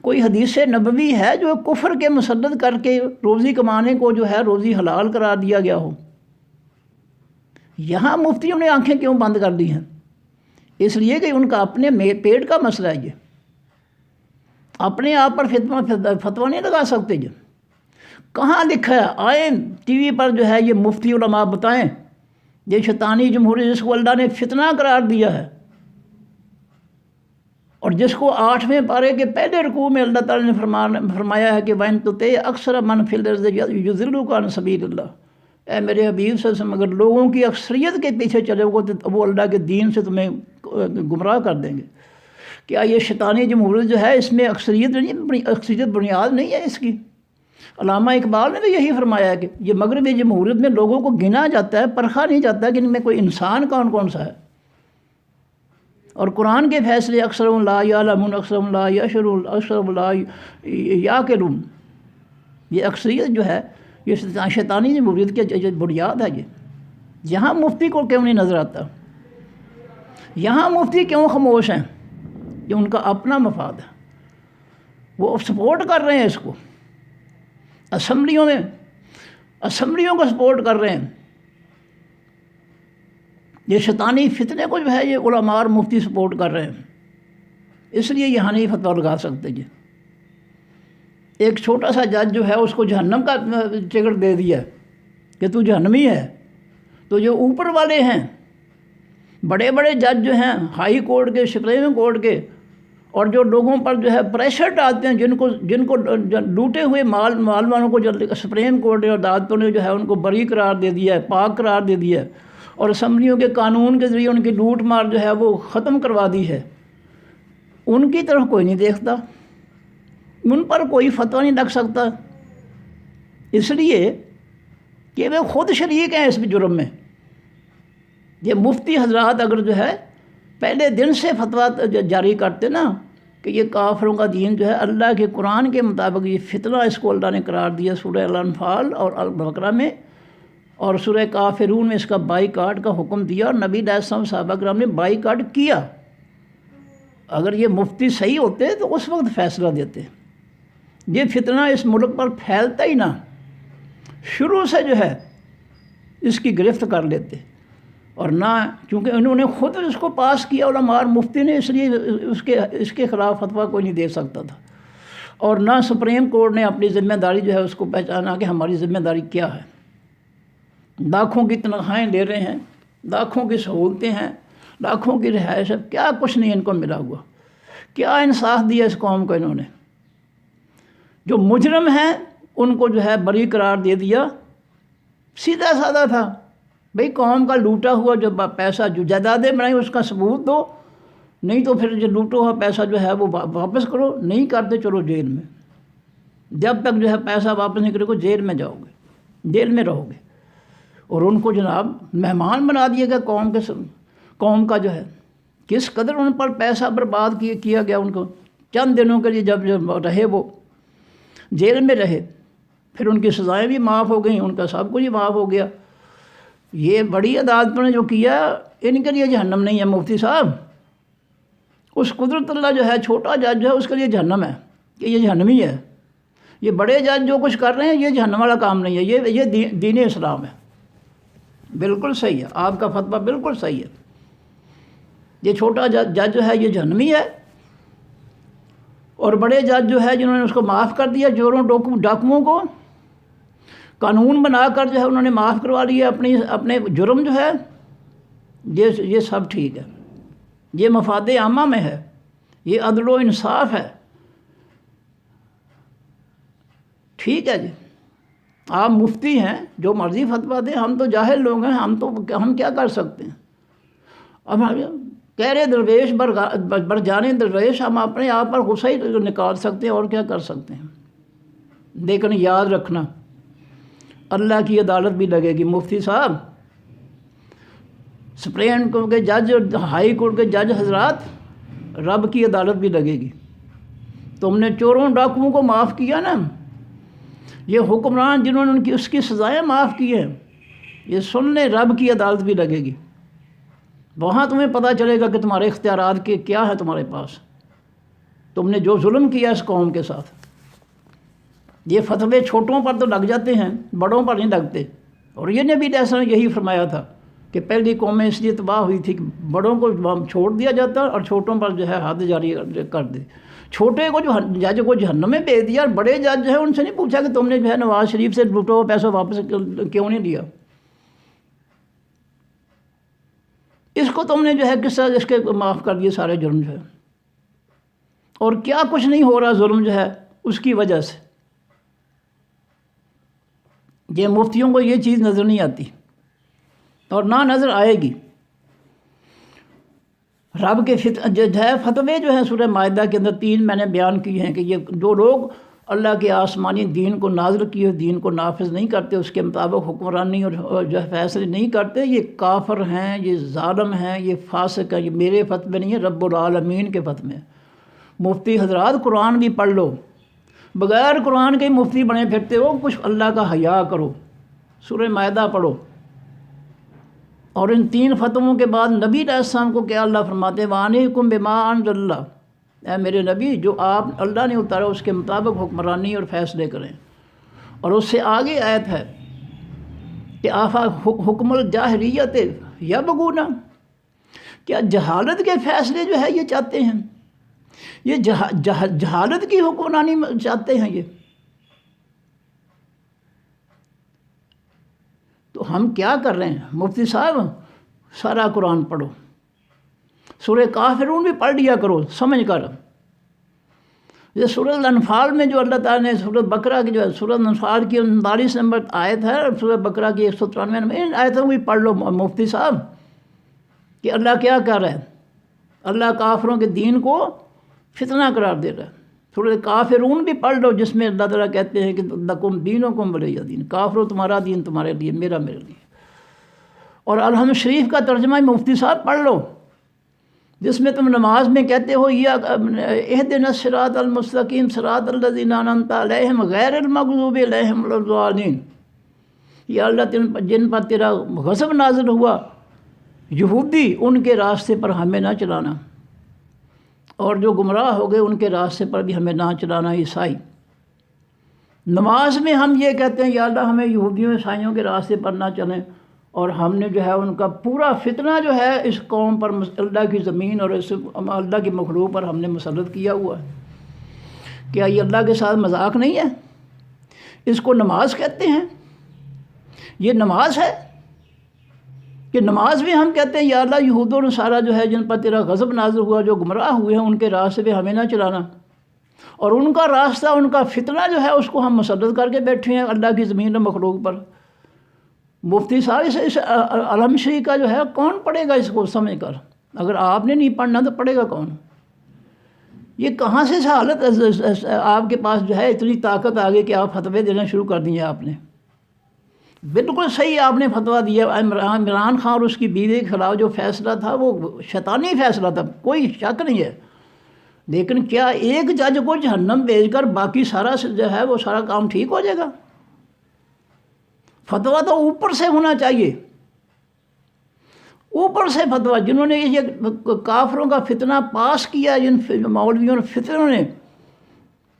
کوئی حدیث نبوی ہے جو کفر کے مسدد کر کے روزی کمانے کو جو ہے روزی حلال قرار دیا گیا ہو؟ یہاں مفتیوں نے آنکھیں کیوں بند کر دی ہیں؟ اس لیے کہ ان کا اپنے پیٹ کا مسئلہ ہے، یہ اپنے آپ پر فتویٰ نہیں لگا سکتے۔ جو کہاں لکھا ہے؟ آئیں ٹی وی پر جو ہے یہ مفتی علماء بتائیں، یہ شیطانی جمہوریت جس کو اللہ نے فتنہ قرار دیا ہے، اور جس کو 8ویں پارے کے پہلے رکوع میں اللہ تعالیٰ نے فرمایا ہے کہ وَإِن تُطِعْ أَكْثَرَ مَنْ فِي الْأَرْضِ يُضِلُّوكَ عَنْ سَبِيلِ اللَّهِ، اے میرے حبیب صلی اللہ علیہ وسلم، اگر لوگوں کی اکثریت کے پیچھے چلے گو تو وہ اللہ کے دین سے تمہیں گمراہ کر دیں گے۔ کیا یہ شیطانی جمہوریت جو ہے اس میں اکثریت بنیاد نہیں ہے اس کی؟ علامہ اقبال نے بھی یہی فرمایا ہے کہ یہ مغربی جمہوریت میں لوگوں کو گنا جاتا ہے، پرکھا نہیں جاتا کہ ان میں کوئی انسان کون سا ہے۔ اور قرآن کے فیصلے اکثرهم لا یعلمون، اکثرهم لا یشعرون، اکثرهم لا یعقلون، یہ اکثریت جو ہے یہ شیطانی جمہوریت کی بنیاد ہے۔ یہاں مفتی کو کیوں نہیں نظر آتا؟ یہاں مفتی کیوں خاموش ہیں؟ یہ ان کا اپنا مفاد ہے، وہ سپورٹ کر رہے ہیں اس کو، اسمبلیوں کو سپورٹ کر رہے ہیں۔ یہ شیطانی فتنے کو جو ہے یہ علماء اور مفتی سپورٹ کر رہے ہیں، اس لیے یہاں نہیں فتویٰ لگا سکتے۔ جی ایک چھوٹا سا جج جو ہے اس کو جہنم کا ٹکٹ دے دیا کہ تو جہنمی ہے۔ تو جو اوپر والے ہیں، بڑے بڑے جج جو ہیں ہائی کورٹ کے، سپریم کورٹ کے، اور جو لوگوں پر جو ہے پریشر ڈالتے ہیں، جن کو لوٹے ہوئے مال والوں کو جو سپریم کورٹ اور عدالتوں نے جو ہے ان کو بری قرار دے دیا ہے، پاک قرار دے دیا ہے، اور اسمبلیوں کے قانون کے ذریعے ان کی لوٹ مار جو ہے وہ ختم کروا دی ہے، ان کی طرف کوئی نہیں دیکھتا، ان پر کوئی فتویٰ نہیں لگ سکتا، اس لیے کہ وہ خود شریک ہیں اس جرم میں۔ یہ مفتی حضرات اگر جو ہے پہلے دن سے فتویٰ جاری کرتے نا کہ یہ کافروں کا دین جو ہے اللہ کے قرآن کے مطابق یہ فتنہ، اس کو اللہ نے قرار دیا سورہ الانفال اور البقرہ میں، اور سورہ کافرون میں اس کا بائیکاٹ کا حکم دیا، اور نبی علیہ السلام صحابہ کرام نے بائیکاٹ کیا۔ اگر یہ مفتی صحیح ہوتے تو اس وقت فیصلہ دیتے، یہ فتنہ اس ملک پر پھیلتا ہی نہ، شروع سے جو ہے اس کی گرفت کر لیتے، اور نہ چونکہ انہوں نے خود اس کو پاس کیا علماء اور مفتی نے، اس لیے اس کے خلاف فتویٰ کوئی نہیں دے سکتا تھا، اور نہ سپریم کورٹ نے اپنی ذمہ داری جو ہے اس کو پہچانا کہ ہماری ذمہ داری کیا ہے۔ لاکھوں کی تنخواہیں لے رہے ہیں، لاکھوں کی سہولتیں ہیں، لاکھوں کی رہائش ہے، کیا کچھ نہیں ان کو ملا ہوا۔ کیا انصاف دیا اس قوم کو انہوں نے؟ جو مجرم ہیں ان کو جو ہے بری قرار دے دیا۔ سیدھا سادہ تھا، بھئی قوم کا لوٹا ہوا جو پیسہ، جو جائیدادیں بنائی اس کا ثبوت دو، نہیں تو پھر جو لوٹا ہوا پیسہ جو ہے وہ واپس کرو، نہیں کرتے چلو جیل میں۔ جب تک جو ہے پیسہ واپس نہیں کرو گے جیل میں جاؤ گے، جیل میں رہو گے۔ اور ان کو جناب مہمان بنا دیا گیا قوم کا جو ہے، کس قدر ان پر پیسہ برباد کیا گیا ان کو۔ چند دنوں کے لیے جب رہے وہ جیل میں رہے، پھر ان کی سزائیں بھی معاف ہو گئیں، ان کا سب کچھ ہی معاف ہو گیا۔ یہ بڑی عدالتوں نے جو کیا ان کے لیے جہنم نہیں ہے مفتی صاحب۔ اس قدرت اللہ جو ہے، چھوٹا جج جو ہے اس کے لیے جہنم ہے کہ یہ جہنمی ہے۔ یہ بڑے جج جو کچھ کر رہے ہیں یہ جہنم والا کام نہیں ہے، یہ دین اسلام ہے۔ بالکل صحیح ہے، آپ کا فتویٰ بالکل صحیح ہے۔ یہ چھوٹا جج جو ہے یہ جہنمی ہے، اور بڑے جج جو ہے جنہوں نے اس کو معاف کر دیا، چوروں ڈاکوؤں کو قانون بنا کر جو ہے انہوں نے معاف کروا لیا اپنے جرم جو ہے، یہ سب ٹھیک ہے، یہ مفاد عامہ میں ہے، یہ عدل و انصاف ہے۔ ٹھیک ہے جی، آپ مفتی ہیں، جو مرضی فتویٰ دیں، ہم تو جاہل لوگ ہیں، ہم کیا کر سکتے ہیں؟ اب کہہ رہے درویش بر جانے درویش، ہم اپنے آپ پر غصہ ہی نکال سکتے ہیں اور کیا کر سکتے ہیں۔ لیکن یاد رکھنا اللہ کی عدالت بھی لگے گی مفتی صاحب، سپریم کورٹ کے جج، ہائی کورٹ کے جج حضرات، رب کی عدالت بھی لگے گی۔ تم نے چوروں ڈاکوؤں کو معاف کیا نا، یہ حکمران جنہوں نے اس کی سزائیں معاف کی ہیں، یہ سن لیں رب کی عدالت بھی لگے گی۔ وہاں تمہیں پتہ چلے گا کہ تمہارے اختیارات کے کیا ہے تمہارے پاس، تم نے جو ظلم کیا اس قوم کے ساتھ۔ یہ فتوے چھوٹوں پر تو لگ جاتے ہیں، بڑوں پر نہیں لگتے۔ اور یہ نبی علیہ السلام نے یہی فرمایا تھا کہ پہلی قومیں اس لیے تباہ ہوئی تھی کہ بڑوں کو چھوڑ دیا جاتا اور چھوٹوں پر جو ہے حد جاری کر دی۔ چھوٹے کو جو جج کو جہنم میں بھیج دیا، اور بڑے جج جو ہے ان سے نہیں پوچھا کہ تم نے جو ہے نواز شریف سے لوٹا ہوا پیسہ واپس کیوں نہیں لیا، اس کو تم نے جو ہے کس طرح اس کے معاف کر دیے سارے جرم جو ہے، اور کیا کچھ نہیں ہو رہا ظلم جو ہے اس کی وجہ سے۔ یہ مفتیوں کو یہ چیز نظر نہیں آتی اور نہ نظر آئے گی۔ رب کے فتوے جو ہیں سورہ مائدہ کے اندر 3 میں نے بیان کیے ہیں کہ یہ جو لوگ اللہ کے آسمانی دین کو نازل کیے دین کو نافذ نہیں کرتے، اس کے مطابق حکمرانی اور جو فیصلے نہیں کرتے، یہ کافر ہیں، یہ ظالم ہیں، یہ فاسق ہیں۔ یہ میرے فتوے نہیں ہیں، رب العالمین کے فتوے ہیں۔ مفتی حضرات قرآن بھی پڑھ لو، بغیر قرآن کے مفتی بنے پھرتے ہو، کچھ اللہ کا حیا کرو، سورہ مائدہ پڑھو۔ اور ان 3 فتووں کے بعد نبی علیہ السلام کو کیا اللہ فرماتے ہیں، وَعَلَيْكُمْ بِمَا أَنزَلَ اللَّهُ، اے میرے نبی جو آپ اللہ نے اتارا اس کے مطابق حکمرانی اور فیصلے کریں۔ اور اس سے آگے آیت ہے کہ آفا حکم الجاہلیت یبغون، کیا جہالت کے فیصلے جو ہے یہ چاہتے ہیں، یہ جہالت کی حکمرانی چاہتے ہیں یہ۔ تو ہم کیا کر رہے ہیں مفتی صاحب؟ سارا قرآن پڑھو، سورہ کافرون بھی پڑھ لیا کرو سمجھ کر۔ یہ سورہ الانفال میں جو اللہ تعالیٰ نے سورہ بقرہ کی جو ہے، سورہ الانفال کی 39 نمبر آیت ہے، اور سورہ بقرہ کی 193 نمبر، ان آیتوں بھی پڑھ لو مفتی صاحب کہ اللہ کیا کر رہا ہے۔ اللہ کافروں کے دین کو فتنہ قرار دے رہا ہے۔ سورہ کافرون بھی پڑھ لو جس میں اللہ تعالیٰ کہتے ہیں کہ لکم دینکم ولی دین، کافروں تمہارا دین تمہارے لیے، میرا میرے لیے۔ اور الحمد شریف کا ترجمہ مفتی صاحب پڑھ لو جس میں تم نماز میں کہتے ہو اہدنا الصراط المستقیم صراط الذین انعمت علیہم غیر المغضوب علیہم ولا الضالین، یا اللہ جن پر تیرا غضب نازل ہوا یہودی، ان کے راستے پر ہمیں نہ چلانا، اور جو گمراہ ہو گئے ان کے راستے پر بھی ہمیں نہ چلانا عیسائی۔ نماز میں ہم یہ کہتے ہیں یا اللہ ہمیں یہودیوں عیسائیوں کے راستے پر نہ چلیں، اور ہم نے جو ہے ان کا پورا فتنہ جو ہے اس قوم پر، اللہ کی زمین اور اس اللہ کی مخلوق پر ہم نے مسلط کیا ہوا ہے۔ کیا یہ اللہ کے ساتھ مذاق نہیں ہے؟ اس کو نماز کہتے ہیں، یہ نماز ہے۔ کہ نماز بھی ہم کہتے ہیں یا اللہ یہود و نصارہ جو ہے جن پر تیرا غضب نازل ہوا، جو گمراہ ہوئے ہیں، ان کے راستے پہ ہمیں نہ چلانا، اور ان کا راستہ، ان کا فتنہ جو ہے اس کو ہم مسلط کر کے بیٹھے ہیں اللہ کی زمین و مخلوق پر۔ مفتی صاحب اس علم شریف کا جو ہے کون پڑھے گا اس کو سمجھ کر؟ اگر آپ نے نہیں پڑھنا تو پڑھے گا کون؟ یہ کہاں سے حالت آپ کے پاس جو ہے اتنی طاقت آ گئی کہ آپ فتوے دینا شروع کر دیے آپ نے؟ بالکل صحیح آپ نے فتویٰ دیا۔ عمران خان اور اس کی بیوی کے خلاف جو فیصلہ تھا وہ شیطانی فیصلہ تھا، کوئی شک نہیں ہے، لیکن کیا ایک جج کو جہنم بھیج کر باقی سارا جو ہے وہ سارا کام ٹھیک ہو جائے گا؟ فتویٰ تو اوپر سے ہونا چاہیے، اوپر سے فتویٰ۔ جنہوں نے یہ کافروں کا فتنہ پاس کیا، جن مولویوں اور فتنوں نے،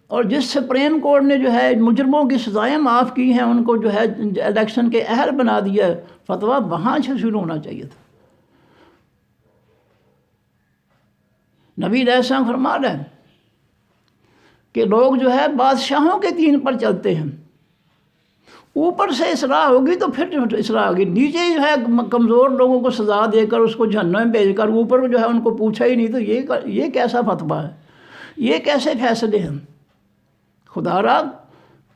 اور جس سپریم کورٹ نے جو ہے مجرموں کی سزائیں معاف کی ہیں، ان کو جو ہے الیکشن کے اہل بنا دیا ہے، فتویٰ وہاں سے شروع ہونا چاہیے تھا۔ نبی علیہ السلام فرما رہے ہیں کہ لوگ جو ہے بادشاہوں کے دین پر چلتے ہیں، اوپر سے اصلاح ہوگی تو پھر اصلاح ہوگی، نیچے جو ہے کمزور لوگوں کو سزا دے کر اس کو جہنم میں بھیج کر اوپر جو ہے ان کو پوچھا ہی نہیں، تو یہ کیسا فتویٰ ہے؟ یہ کیسے فیصلے ہیں؟ خدا را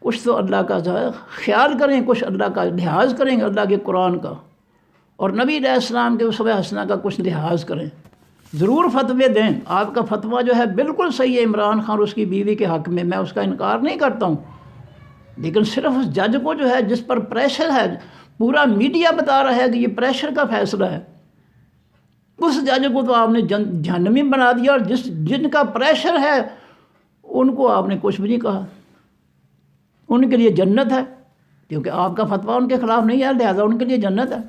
کچھ تو اللہ کا جو ہے خیال کریں، کچھ اللہ کا لحاظ کریں، اللہ کے قرآن کا اور نبی علیہ السلام کے اسوہ حسنہ کا کچھ لحاظ کریں، ضرور فتوے دیں۔ آپ کا فتویٰ جو ہے بالکل صحیح ہے عمران خان اور اس کی بیوی کے حق میں اس کا انکار نہیں کرتا ہوں، لیکن صرف اس جج کو جو ہے جس پر پریشر ہے، پورا میڈیا بتا رہا ہے کہ یہ پریشر کا فیصلہ ہے، اس جج کو تو آپ نے جہنمی بنا دیا، اور جن کا پریشر ہے ان کو آپ نے کچھ بھی نہیں کہا، ان کے لیے جنت ہے، کیونکہ آپ کا فتویٰ ان کے خلاف نہیں ہے، لہذا ان کے لیے جنت ہے۔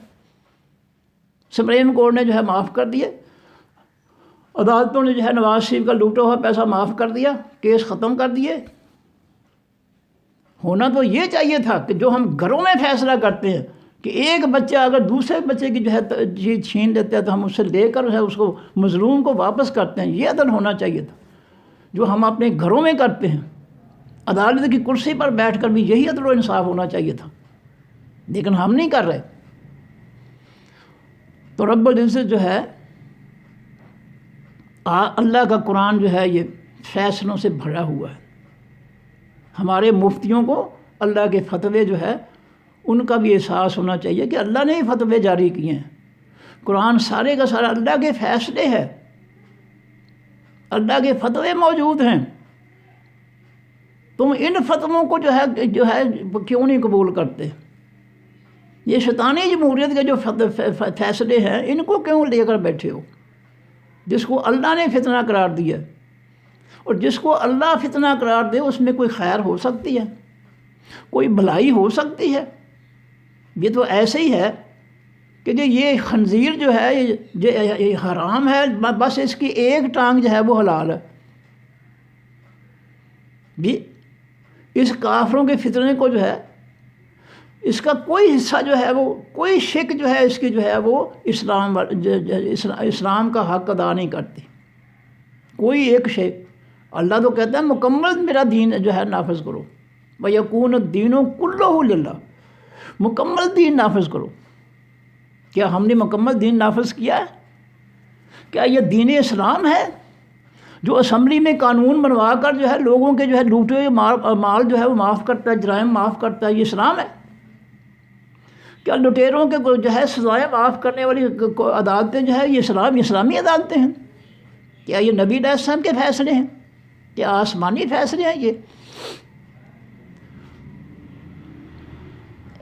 سپریم کورٹ نے جو ہے معاف کر دیے، عدالتوں نے جو ہے نواز شریف کا لوٹا ہوا پیسہ معاف کر دیا، کیس ختم کر دیے۔ ہونا تو یہ چاہیے تھا کہ جو ہم گھروں میں فیصلہ کرتے ہیں کہ ایک بچہ اگر دوسرے بچے کی جو ہے چیز چھین لیتا ہے تو ہم اس سے لے کر ہے اس کو مظلوم کو واپس کرتے ہیں، یہ عدل ہونا چاہیے تھا جو ہم اپنے گھروں میں کرتے ہیں۔ عدالت کی کرسی پر بیٹھ کر بھی یہی عدل و انصاف ہونا چاہیے تھا، لیکن ہم نہیں کر رہے۔ تو رب العزت جو ہے اللہ کا قرآن جو ہے یہ فیصلوں سے بھرا ہوا ہے۔ ہمارے مفتیوں کو اللہ کے فتوے جو ہے ان کا بھی احساس ہونا چاہیے کہ اللہ نے ہی فتوے جاری کیے ہیں، قرآن سارے کا سارا اللہ کے فیصلے ہے، اللہ کے فتوے موجود ہیں۔ تم ان فتووں کو جو ہے کیوں نہیں قبول کرتے؟ یہ شیطانی جمہوریت کے جو فیصلے ہیں ان کو کیوں لے کر بیٹھے ہو؟ جس کو اللہ نے فتنہ قرار دیا، اور جس کو اللہ فتنہ قرار دے اس میں کوئی خیر ہو سکتی ہے، کوئی بھلائی ہو سکتی ہے؟ یہ تو ایسے ہی ہے کہ یہ خنزیر جو ہے یہ حرام ہے، بس اس کی ایک ٹانگ جو ہے وہ حلال ہے۔ بھی اس کافروں کے فتنے کو جو ہے اس کا کوئی حصہ جو ہے وہ کوئی شک جو ہے اس کی جو ہے وہ اسلام کا حق ادا نہیں کرتی، کوئی ایک شک۔ اللہ تو کہتا ہے مکمل میرا دین جو ہے نافذ کرو، وَيَكُونُ الدِّينُ كُلُّهُ لِلَّهِ، مکمل دین نافذ کرو۔ کیا ہم نے مکمل دین نافذ کیا ہے؟ کیا یہ دین اسلام ہے جو اسمبلی میں قانون بنوا کر جو ہے لوگوں کے جو ہے لوٹے ہوئے مال جو ہے وہ معاف کرتا ہے، جرائم معاف کرتا ہے؟ یہ اسلام ہے؟ کیا لٹیروں کے جو ہے سزائیں معاف کرنے والی عدالتیں جو ہے یہ اسلامی عدالتیں ہیں؟ کیا یہ نبی علیہ السلام کے فیصلے ہیں؟ کیا آسمانی فیصلے ہیں یہ؟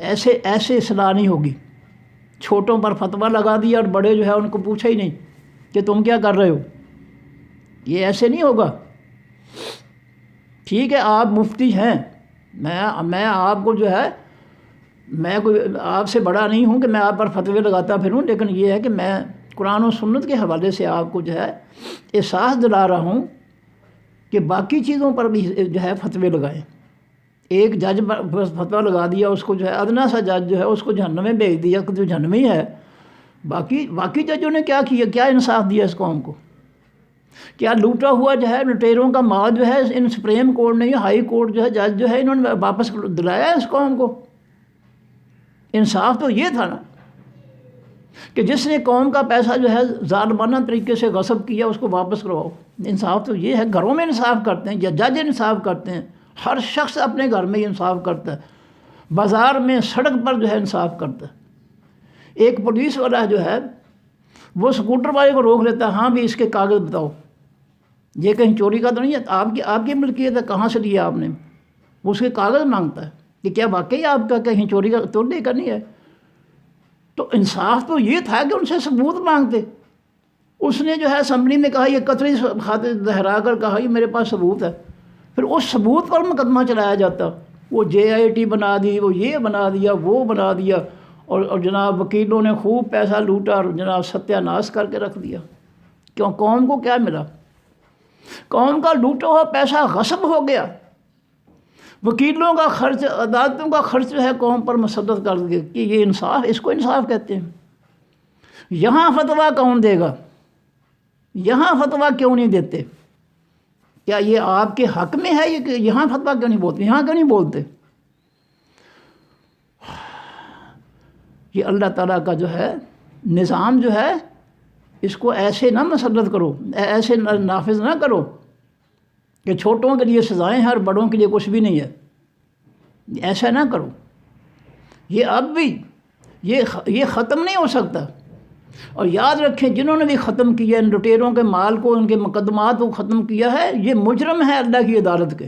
ایسے اصلاح نہیں ہوگی۔ چھوٹوں پر فتویٰ لگا دیا اور بڑے جو ہے ان کو پوچھا ہی نہیں کہ تم کیا کر رہے ہو، یہ ایسے نہیں ہوگا۔ ٹھیک ہے آپ مفتی ہیں، میں آپ کو جو ہے میں کوئی آپ سے بڑا نہیں ہوں کہ میں آپ پر فتوے لگاتا پھروں، لیکن یہ ہے کہ میں قرآن و سنت کے حوالے سے آپ کو جو ہے احساس دلا رہا ہوں کہ باقی چیزوں پر بھی جو ہے فتوے لگائیں۔ ایک جج فتویٰ لگا دیا، اس کو جو ہے ادنا سا جج جو ہے اس کو جہنم میں بھیج دیا، جو جہنمی ہے۔ باقی ججوں نے کیا کیا؟ کیا انصاف دیا اس قوم کو؟ کیا لوٹا ہوا جو ہے لٹیروں کا مال جو ہے ان سپریم کورٹ نے، ہائی کورٹ جو ہے جج جو ہے انہوں نے واپس دلایا اس قوم کو؟ انصاف تو یہ تھا نا۔ کہ جس نے قوم کا پیسہ جو ہے ظالمانہ طریقے سے غصب کیا اس کو واپس کرواؤ۔ انصاف تو یہ ہے، گھروں میں انصاف کرتے ہیں یا جج انصاف کرتے ہیں، ہر شخص اپنے گھر میں ہی انصاف کرتا ہے، بازار میں سڑک پر جو ہے انصاف کرتا ہے۔ ایک پولیس والا جو ہے وہ سکوٹر والے کو روک لیتا ہے، ہاں بھی اس کے کاغذ بتاؤ، یہ کہیں چوری کا تو نہیں ہے، آپ کی ملکیت ہے، کہاں سے لیا آپ نے؟ وہ اس کے کاغذ مانگتا ہے کہ کیا واقعی آپ کا کہیں چوری کا تو نہیں ہے؟ تو انصاف تو یہ تھا کہ ان سے ثبوت مانگتے۔ اس نے جو ہے اسمبلی میں کہا، یہ قطری خاطر دہرا کر کہا یہ میرے پاس ثبوت ہے، پھر اس ثبوت پر مقدمہ چلایا جاتا، وہ JIT بنا دی، وہ یہ بنا دیا، وہ بنا دیا، اور جناب وکیلوں نے خوب پیسہ لوٹا اور جناب ستیہ ناش کر کے رکھ دیا۔ کیوں؟ قوم کو کیا ملا؟ قوم کا لوٹا ہوا پیسہ غصب ہو گیا، وکیلوں کا خرچ، عدالتوں کا خرچ جو ہے قوم پر مسلط کر دیا کہ یہ انصاف، اس کو انصاف کہتے ہیں۔ یہاں فتویٰ کون دے گا؟ یہاں فتویٰ کیوں نہیں دیتے؟ کیا یہ آپ کے حق میں ہے یہ کہ یہاں فتویٰ کیوں نہیں بولتے؟ یہاں کیوں نہیں بولتے؟ یہ اللہ تعالیٰ کا جو ہے نظام جو ہے اس کو ایسے نہ مسلط کرو، ایسے نافذ نہ کرو کہ چھوٹوں کے لیے سزائیں ہیں اور بڑوں کے لیے کچھ بھی نہیں ہے، ایسا نہ کرو۔ یہ اب بھی یہ ختم نہیں ہو سکتا۔ اور یاد رکھیں، جنہوں نے بھی ختم کیا ان لٹیروں کے مال کو، ان کے مقدمات کو ختم کیا ہے، یہ مجرم ہے اللہ کی عدالت کے،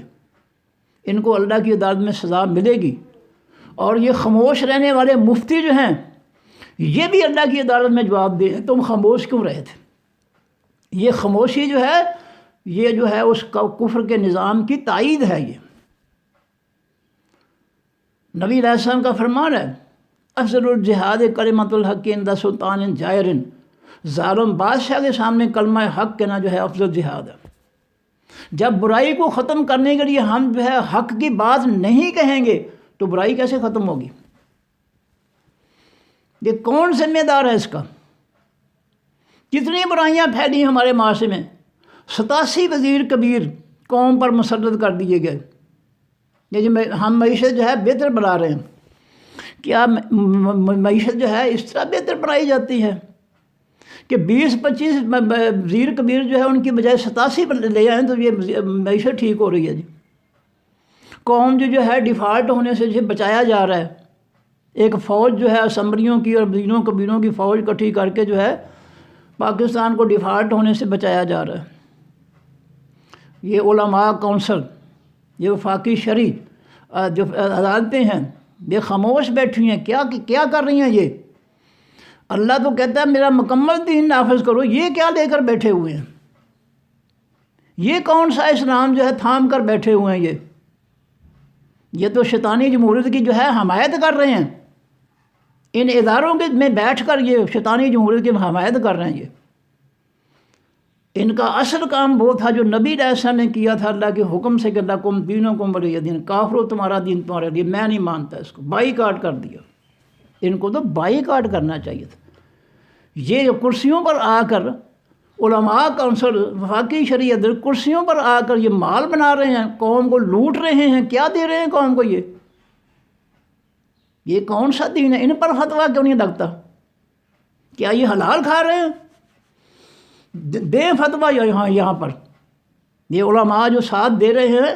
ان کو اللہ کی عدالت میں سزا ملے گی۔ اور یہ خاموش رہنے والے مفتی جو ہیں یہ بھی اللہ کی عدالت میں جواب دیں تم خاموش کیوں رہے تھے۔ یہ خاموشی جو ہے یہ جو ہے اس کفر کے نظام کی تائید ہے۔ یہ نبی علیہ السلام کا فرمان ہے، افضل الجہاد کلمۃ الحق عند سلطان جائر، ظالم بادشاہ کے سامنے کلمہ حق کہنا جو ہے افضل جہاد ہے۔ جب برائی کو ختم کرنے کے لیے ہم جو ہے حق کی بات نہیں کہیں گے تو برائی کیسے ختم ہوگی؟ یہ کون ذمہ دار ہے اس کا؟ کتنی برائیاں پھیلی ہمارے معاشرے میں، 87 وزیر کبیر قوم پر مسلط کر دیے گئے۔ یہ ہم معیشت جو ہے بہتر بنا رہے ہیں، کیا معیشت جو ہے اس طرح بہتر بنائی جاتی ہے کہ 20-25 وزیر کبیر جو ہے ان کی بجائے 87 لے آئیں تو یہ معیشت ٹھیک ہو رہی ہے جی؟ قوم جو ہے ڈیفالٹ ہونے سے جو بچایا جا رہا ہے، ایک فوج جو ہے اسمبلیوں کی اور وزیروں کبیروں کی فوج اکٹھی کر کے جو ہے پاکستان کو ڈیفالٹ ہونے سے بچایا جا رہا ہے۔ یہ علماء کونسل، یہ وفاقی شرعی جو عدالتیں ہیں یہ خاموش بیٹھی ہیں، کیا کر رہی ہیں یہ؟ اللہ تو کہتا ہے میرا مکمل دین نافذ کرو، یہ کیا لے کر بیٹھے ہوئے ہیں؟ یہ کون سا اسلام جو ہے تھام کر بیٹھے ہوئے ہیں؟ یہ تو شیطانی جمہوریت کی جو ہے حمایت کر رہے ہیں، ان اداروں کے میں بیٹھ کر یہ شیطانی جمہوریت کی حمایت کر رہے ہیں۔ یہ ان کا اصل کام وہ تھا جو نبی علیہ السلام نے کیا تھا اللہ کے حکم سے کہ لکم دینکم ولی دین، کافرو تمہارا دین تمہارا دین، میں نہیں مانتا اس کو، بائی کاٹ کر دیا۔ ان کو تو بائی کاٹ کرنا چاہیے تھا۔ یہ کرسیوں پر آ کر علماء کونسل، وفاقی شریعت کرسیوں پر آ کر یہ مال بنا رہے ہیں، قوم کو لوٹ رہے ہیں، کیا دے رہے ہیں قوم کو؟ یہ کون سا دین ہے؟ ان پر فتویٰ کیوں نہیں لگتا؟ کیا یہ حلال کھا رہے ہیں؟ دیں فتویٰ یہاں پر، یہ علماء جو ساتھ دے رہے ہیں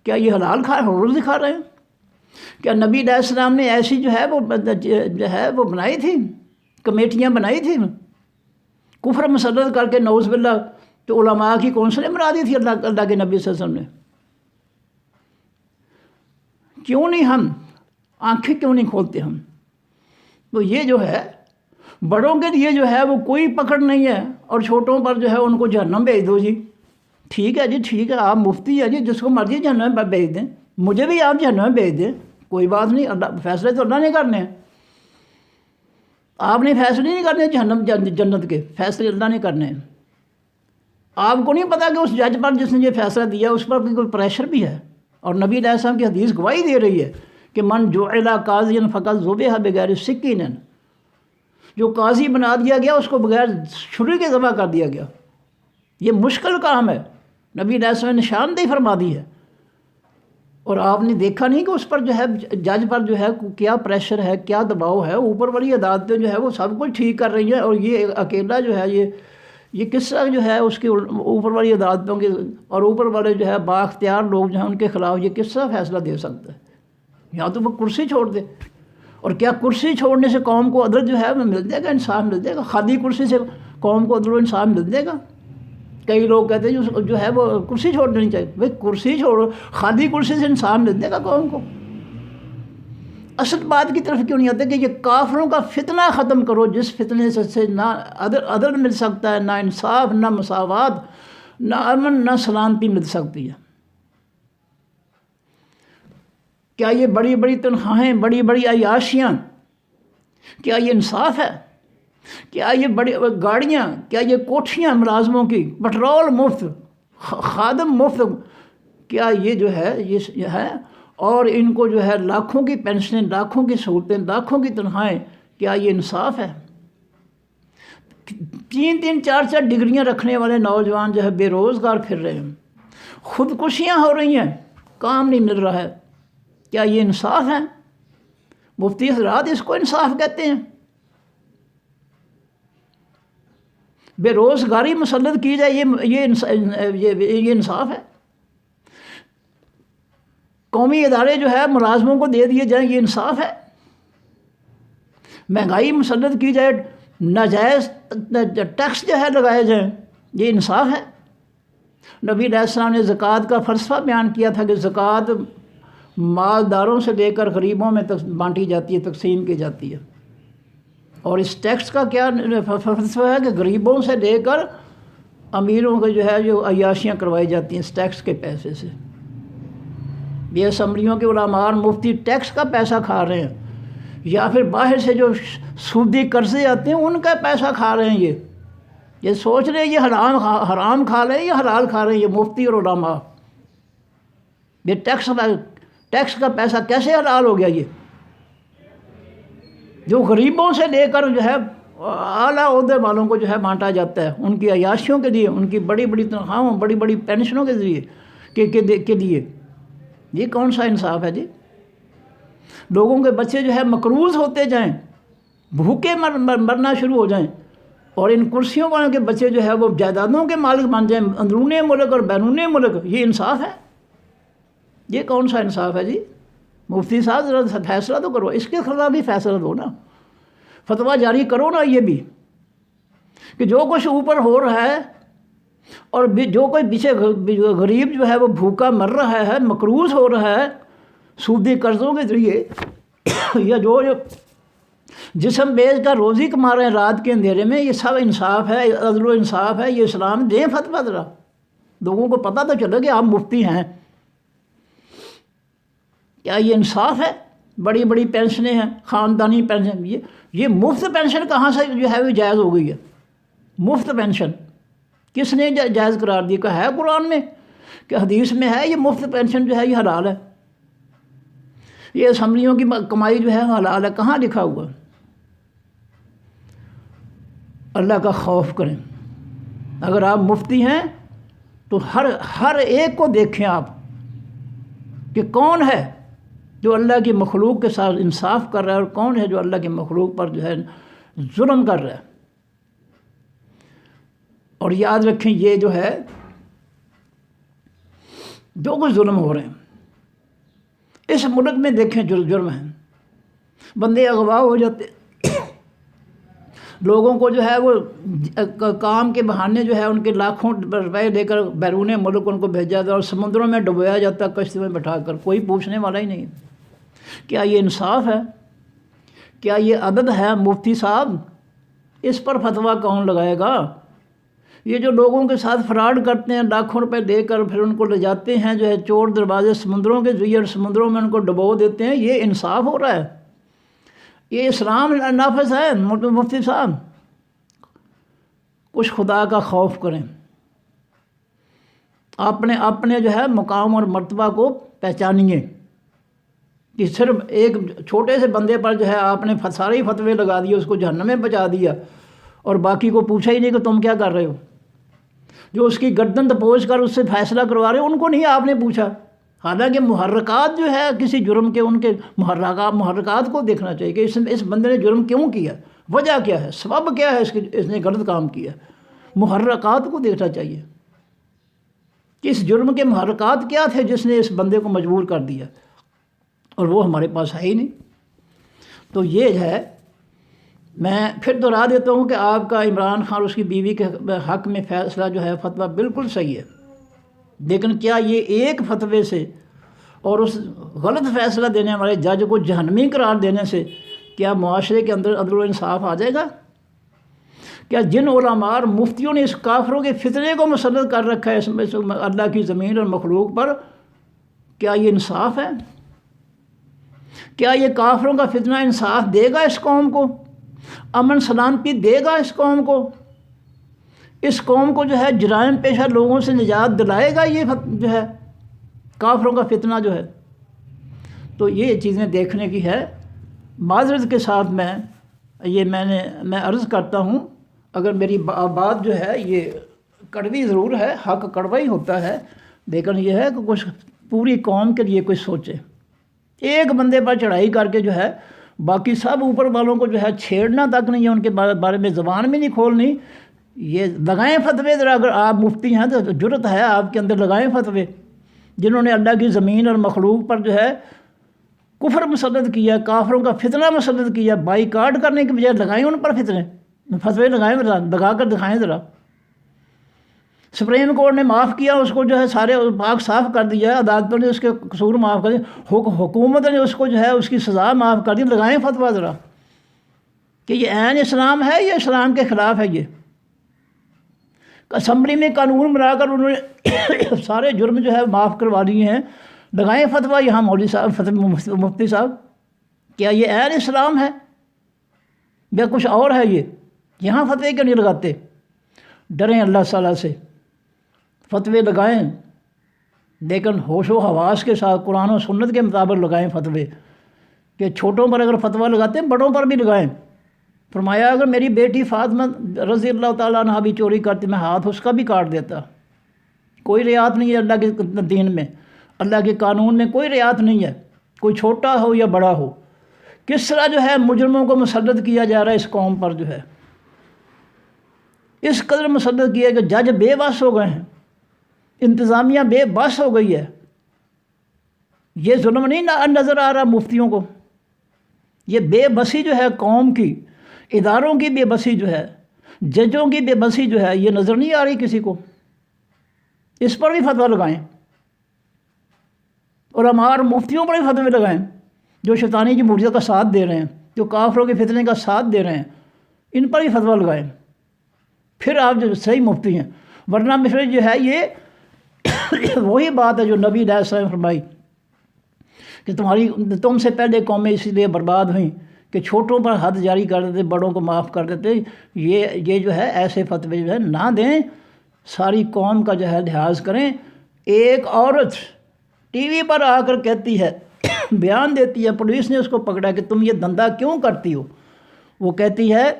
کیا یہ حلال کھا رہے ہیں؟ کیا نبی علیہ السلام نے ایسی جو ہے وہ بنائی تھی، کمیٹیاں بنائی تھی کفر مسلط کر کے نعوذ باللہ، تو علماء کی کونسلیں بنا دی تھی اللہ کے نبی صلی اللہ علیہ وسلم نے؟ کیوں نہیں ہم آنکھیں کیوں نہیں کھولتے ہم؟ تو یہ جو ہے بڑوں کے لیے جو ہے وہ کوئی پکڑ نہیں ہے، اور چھوٹوں پر جو ہے ان کو جہنم بھیج دو جی۔ ٹھیک ہے جی، ٹھیک ہے، آپ مفتی ہے جی، جس کو مرضی جہنم بھیج دیں، مجھے بھی آپ جہنم بھیج دیں، کوئی بات نہیں، اللہ فیصلے تو اللہ نے کرنے ہیں، آپ نے فیصلے نہیں کرنے جہنم جنت کے، فیصلے اللہ نے کرنے ہیں۔ آپ کو نہیں پتا کہ اس جج پر جس نے یہ فیصلہ دیا اس پر کوئی پریشر بھی ہے، اور نبی علیہ السلام کی حدیث گواہی دے رہی ہے کہ من جعل قاضیا فقد ذبح بغیر سکین، جو قاضی بنا دیا گیا اس کو بغیر چھری کے ذبح کر دیا گیا۔ یہ مشکل کام ہے، نبی علیہ السلام نے نشاندہی فرما دی ہے اور آپ نے دیکھا نہیں کہ اس پر جو ہے جج پر جو ہے کیا پریشر ہے، کیا دباؤ ہے، اوپر والی عدالتیں جو ہے وہ سب کچھ ٹھیک کر رہی ہیں، اور یہ اکیلا جو ہے یہ کس طرح جو ہے اس کی اوپر والی عدالتوں کے اور اوپر والے جو ہے بااختیار لوگ جو ہیں ان کے خلاف یہ کس طرح فیصلہ دے سکتا ہے؟ یا تو وہ کرسی چھوڑ دے. اور کیا کرسی چھوڑنے سے قوم کو عدل جو ہے وہ مل جائے گا، انصاف مل جائے گا؟ خالی کرسی سے قوم کو عدل و انصاف مل جائے گا؟ کئی لوگ کہتے ہیں جو ہے وہ کرسی چھوڑ دینی چاہیے. بھائی کرسی چھوڑو، خالی کرسی سے انصاف مل جائے گا قوم کو؟ اصل بات کی طرف کیوں نہیں آتے کہ یہ کافروں کا فتنہ ختم کرو، جس فتنے سے نہ عدل مل سکتا ہے، نہ انصاف، نہ مساوات، نہ امن، نہ سلامتی مل سکتی ہے. کیا یہ بڑی بڑی تنخواہیں، بڑی بڑی عیاشیاں، کیا یہ انصاف ہے؟ کیا یہ بڑی گاڑیاں، کیا یہ کوٹھیاں ملازموں کی، پٹرول مفت، خادم مفت، کیا یہ جو ہے یہ ہے؟ اور ان کو جو ہے لاکھوں کی پینشنیں، لاکھوں کی سہولتیں، لاکھوں کی تنخواہیں، کیا یہ انصاف ہے؟ 3 4 ڈگریاں رکھنے والے نوجوان جو ہے بے روزگار پھر رہے ہیں، خودکشیاں ہو رہی ہیں، کام نہیں مل رہا ہے. کیا یہ انصاف ہے؟ مفتی حضرات اس کو انصاف کہتے ہیں. بے روزگاری مسلط کی جائے، یہ انصاف ہے؟ قومی ادارے جو ہے ملازموں کو دے دیے جائیں، یہ انصاف ہے؟ مہنگائی مسلط کی جائے، ناجائز ٹیکس جو ہے لگائے جائیں، یہ انصاف ہے؟ نبی علیہ السلام نے زکوٰۃ کا فلسفہ بیان کیا تھا کہ زکوٰۃ مالداروں سے لے کر غریبوں میں بانٹی جاتی ہے، تقسیم کی جاتی ہے. اور اس ٹیکس کا کیا فلسفہ ہے کہ غریبوں سے لے کر امیروں کو جو ہے جو عیاشیاں کروائی جاتی ہیں اس ٹیکس کے پیسے سے. یہ اسمبلیوں کے علماء اور مفتی ٹیکس کا پیسہ کھا رہے ہیں، یا پھر باہر سے جو سودی قرضے آتے ہیں ان کا پیسہ کھا رہے ہیں. یہ سوچ رہے ہیں یہ حرام کھا رہے ہیں یا حلال کھا رہے ہیں. یہ مفتی اور علماء یہ ٹیکس کا پیسہ کیسے حلال ہو گیا؟ یہ جو غریبوں سے لے کر جو ہے اعلیٰ عہدے والوں کو جو ہے بانٹا جاتا ہے، ان کی عیاشیوں کے لیے، ان کی بڑی بڑی تنخواہوں، بڑی بڑی پینشنوں کے ذریعے کے لیے، یہ کون سا انصاف ہے جی؟ لوگوں کے بچے جو ہے مقروض ہوتے جائیں، بھوکے مرنا شروع ہو جائیں، اور ان کرسیوں والوں کے بچے جو ہے وہ جائیدادوں کے مالک بن جائیں اندرون ملک اور بیرون ملک. یہ انصاف ہے؟ یہ کون سا انصاف ہے جی؟ مفتی صاحب ذرا فیصلہ تو کرو، اس کے خلاف بھی فیصلہ دو نا، فتویٰ جاری کرو نا. یہ بھی کہ جو کچھ اوپر ہو رہا ہے اور جو کوئی پیچھے غریب جو ہے وہ بھوکا مر رہا ہے، مقروض ہو رہا ہے سودی قرضوں کے ذریعے، یا جو جسم بیچ کر روزی کما رہے ہیں رات کے اندھیرے میں، یہ سب انصاف ہے، عدل و انصاف ہے؟ یہ اسلام دیں فتویٰ ذرا، لوگوں کو پتہ تو چلے کہ آپ مفتی ہیں. کیا یہ انصاف ہے؟ بڑی بڑی پینشنیں ہیں، خاندانی پینشن، یہ مفت پینشن کہاں سے جو ہے وہ جائز ہو گئی ہے؟ مفت پینشن کس نے جائز قرار دی؟ کہ ہے قرآن میں کہ حدیث میں ہے یہ مفت پینشن جو ہے یہ حلال ہے؟ یہ اسمبلیوں کی کمائی جو ہے حلال ہے؟ کہاں لکھا ہوا؟ اللہ کا خوف کریں. اگر آپ مفتی ہیں تو ہر ایک کو دیکھیں آپ کہ کون ہے جو اللہ کی مخلوق کے ساتھ انصاف کر رہا ہے، اور کون ہے جو اللہ کی مخلوق پر جو ہے ظلم کر رہا ہے. اور یاد رکھیں یہ جو ہے جو کچھ ظلم ہو رہے ہیں اس ملک میں، دیکھیں جرم ہے، بندے اغوا ہو جاتے، لوگوں کو جو ہے وہ کام کے بہانے جو ہے ان کے لاکھوں روپے لے کر بیرون ملک ان کو بھیجا جاتا ہے، اور سمندروں میں ڈبویا جاتا ہے کشتی میں بٹھا کر، کوئی پوچھنے والا ہی نہیں. کیا یہ انصاف ہے؟ کیا یہ عدل ہے؟ مفتی صاحب اس پر فتویٰ کون لگائے گا؟ یہ جو لوگوں کے ساتھ فراڈ کرتے ہیں، لاکھوں روپے دے کر پھر ان کو لے جاتے ہیں جو ہے چور دروازے سمندروں کے ذریعے، اور سمندروں میں ان کو ڈبو دیتے ہیں، یہ انصاف ہو رہا ہے؟ یہ اسلام نافذ ہے؟ مفتی صاحب کچھ خدا کا خوف کریں، اپنے جو ہے مقام اور مرتبہ کو پہچانیے. کہ صرف ایک چھوٹے سے بندے پر جو ہے آپ نے سارے فتوے لگا دیے، اس کو جہنم میں پہنچا دیا، اور باقی کو پوچھا ہی نہیں کہ تم کیا کر رہے ہو. جو اس کی گردن دبوچ کر اس سے فیصلہ کروا رہے ہیں ان کو نہیں آپ نے پوچھا حالانکہ محرکات جو ہے کسی جرم کے، ان کے محرکات کو دیکھنا چاہیے کہ اس بندے نے جرم کیوں کیا، وجہ کیا ہے، سبب کیا ہے اس نے غلط کام کیا، محرکات کو دیکھنا چاہیے کہ اس جرم کے محرکات کیا تھے جس نے اس بندے کو مجبور کر دیا، اور وہ ہمارے پاس ہے ہی نہیں۔ تو یہ ہے، میں پھر دہرا دیتا ہوں کہ آپ کا عمران خان اور اس کی بیوی کے حق میں فیصلہ جو ہے فتویٰ بالکل صحیح ہے، لیکن کیا یہ ایک فتوے سے اور اس غلط فیصلہ دینے والے جج کو جہنمی قرار دینے سے کیا معاشرے کے اندر عدل و انصاف آ جائے گا؟ کیا جن علماء اور مفتیوں نے اس کافروں کے فتنے کو مسلط کر رکھا ہے اس اللہ کی زمین اور مخلوق پر، کیا یہ انصاف ہے؟ کیا یہ کافروں کا فتنہ انصاف دے گا اس قوم کو؟ امن سلامتی دے گا اس قوم کو؟ اس قوم کو جو ہے جرائم پیشہ لوگوں سے نجات دلائے گا یہ جو ہے کافروں کا فتنہ جو ہے؟ تو یہ چیزیں دیکھنے کی ہے۔ معذرت کے ساتھ میں عرض کرتا ہوں، اگر میری بات جو ہے یہ کڑوی ضرور ہے، حق کڑوا ہی ہوتا ہے، لیکن یہ ہے کہ کچھ پوری قوم کے لیے کوئی سوچے۔ ایک بندے پر چڑھائی کر کے جو ہے باقی سب اوپر والوں کو جو ہے چھیڑنا تک نہیں ہے، ان کے بارے میں زبان بھی نہیں کھولنی۔ یہ لگائیں فتوے ذرا، اگر آپ مفتی ہیں تو جرت ہے آپ کے اندر، لگائیں فتوے۔ جنہوں نے اللہ کی زمین اور مخلوق پر جو ہے کفر مسلط کیا، کافروں کا فتنہ مسلط کیا، بائی کاٹ کرنے کے بجائے لگائیں ان پر فتوے لگائیں، لگا کر دکھائیں ذرا۔ سپریم کورٹ نے معاف کیا اس کو، جو ہے سارے پاک صاف کر دیا ہے، عدالتوں نے اس کے قصور معاف کر دیا، حکومت نے اس کو جو ہے اس کی سزا معاف کر دی۔ لگائیں فتویٰ ذرا کہ یہ عین اسلام ہے یا اسلام کے خلاف ہے۔ یہ اسمبلی میں قانون بنا کر انہوں نے سارے جرم جو ہے معاف کروا دیے ہیں۔ لگائیں فتویٰ یہاں مولوی صاحب، مفتی صاحب، کیا یہ عین اسلام ہے یا کچھ اور ہے؟ یہ یہاں فتوے کیوں نہیں لگاتے؟ ڈریں اللہ تعالیٰ سے، فتوے لگائیں، لیکن ہوش و حواس کے ساتھ قرآن و سنت کے مطابق لگائیں فتوے، کہ چھوٹوں پر اگر فتویٰ لگاتے ہیں بڑوں پر بھی لگائیں۔ فرمایا اگر میری بیٹی فاطمہ رضی اللہ تعالیٰ عنہ بھی چوری کرتی، میں ہاتھ اس کا بھی کاٹ دیتا۔ کوئی رعایت نہیں ہے اللہ کے دین میں، اللہ کے قانون میں کوئی رعایت نہیں ہے، کوئی چھوٹا ہو یا بڑا ہو۔ کس طرح جو ہے مجرموں کو مسلط کیا جا رہا ہے اس قوم پر، جو ہے اس قدر مسلط کیا کہ جج بے بس ہو گئے ہیں، انتظامیہ بے بس ہو گئی ہے۔ یہ ظلم نہیں نظر آ رہا مفتیوں کو، یہ بے بسی جو ہے قوم کی، اداروں کی بے بسی جو ہے، ججوں کی بے بسی جو ہے، یہ نظر نہیں آ رہی کسی کو؟ اس پر بھی فتویٰ لگائیں، اور ہمارے مفتیوں پر بھی فتوے لگائیں جو شیطانی جمہوریت کا ساتھ دے رہے ہیں، جو کافروں کے فتنے کا ساتھ دے رہے ہیں، ان پر بھی فتویٰ لگائیں، پھر آپ جو صحیح مفتی ہیں۔ ورنہ پھر جو ہے یہ وہی بات ہے جو نبی علیہ السلام نے فرمائی کہ تم سے پہلے قومیں اس لیے برباد ہوئیں کہ چھوٹوں پر حد جاری کر دیتے، بڑوں کو معاف کر دیتے۔ یہ جو ہے ایسے فتوے جو ہے نہ دیں، ساری قوم کا جو ہے لحاظ کریں۔ ایک عورت ٹی وی پر آ کر کہتی ہے، بیان دیتی ہے، پولیس نے اس کو پکڑا کہ تم یہ دھندا کیوں کرتی ہو؟ وہ کہتی ہے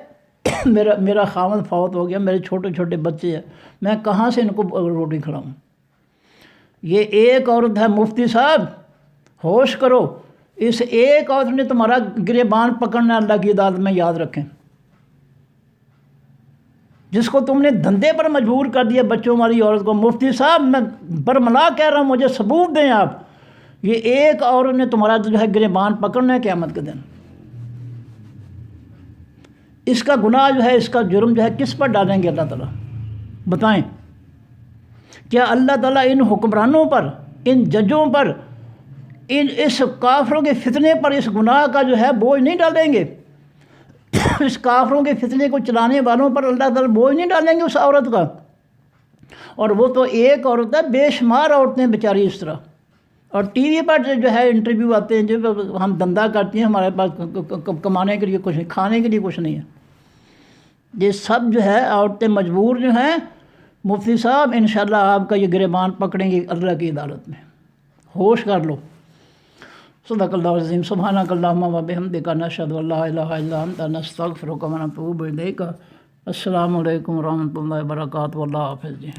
میرا خاوند فوت ہو گیا، میرے چھوٹے چھوٹے بچے ہیں، میں کہاں سے ان کو روٹی کھلاؤں؟ یہ ایک عورت ہے مفتی صاحب، ہوش کرو، اس ایک عورت نے تمہارا گریبان پکڑنا اللہ کی عدالت میں، یاد رکھیں۔ جس کو تم نے دھندے پر مجبور کر دیا بچوں والی عورت کو، مفتی صاحب میں برملا کہہ رہا ہوں، مجھے ثبوت دیں آپ، یہ ایک عورت نے تمہارا جو ہے گریبان پکڑنا ہے قیامت کے دن۔ اس کا گناہ جو ہے، اس کا جرم جو ہے کس پر ڈالیں گے اللہ تعالیٰ؟ بتائیں، کیا اللہ تعالیٰ ان حکمرانوں پر، ان ججوں پر، اس کافروں کے فتنے پر اس گناہ کا جو ہے بوجھ نہیں ڈالیں گے؟ اس کافروں کے فتنے کو چلانے والوں پر اللہ تعالیٰ بوجھ نہیں ڈالیں گے اس عورت کا؟ اور وہ تو ایک عورت ہے، بے شمار عورتیں بیچاری اس طرح، اور ٹی وی پر جو ہے انٹرویو آتے ہیں، جو ہم دھندا کرتی ہیں، ہمارے پاس کمانے کے لیے کچھ نہیں، کھانے کے لیے کچھ نہیں ہے۔ یہ سب جو ہے عورتیں مجبور جو ہیں، مفتی صاحب انشاءاللہ آپ کا یہ گریبان پکڑیں گے اللہ کی عدالت میں، ہوش کر لو۔ صدق اللہ العظیم۔ سبحانک اللہم و بحمدک، نشہد ان لا الہ الا انت، نستغفرک و نتوب الیک۔ السلام علیکم ورحمۃ اللہ وبرکاتہ۔ اللہ حافظ جی۔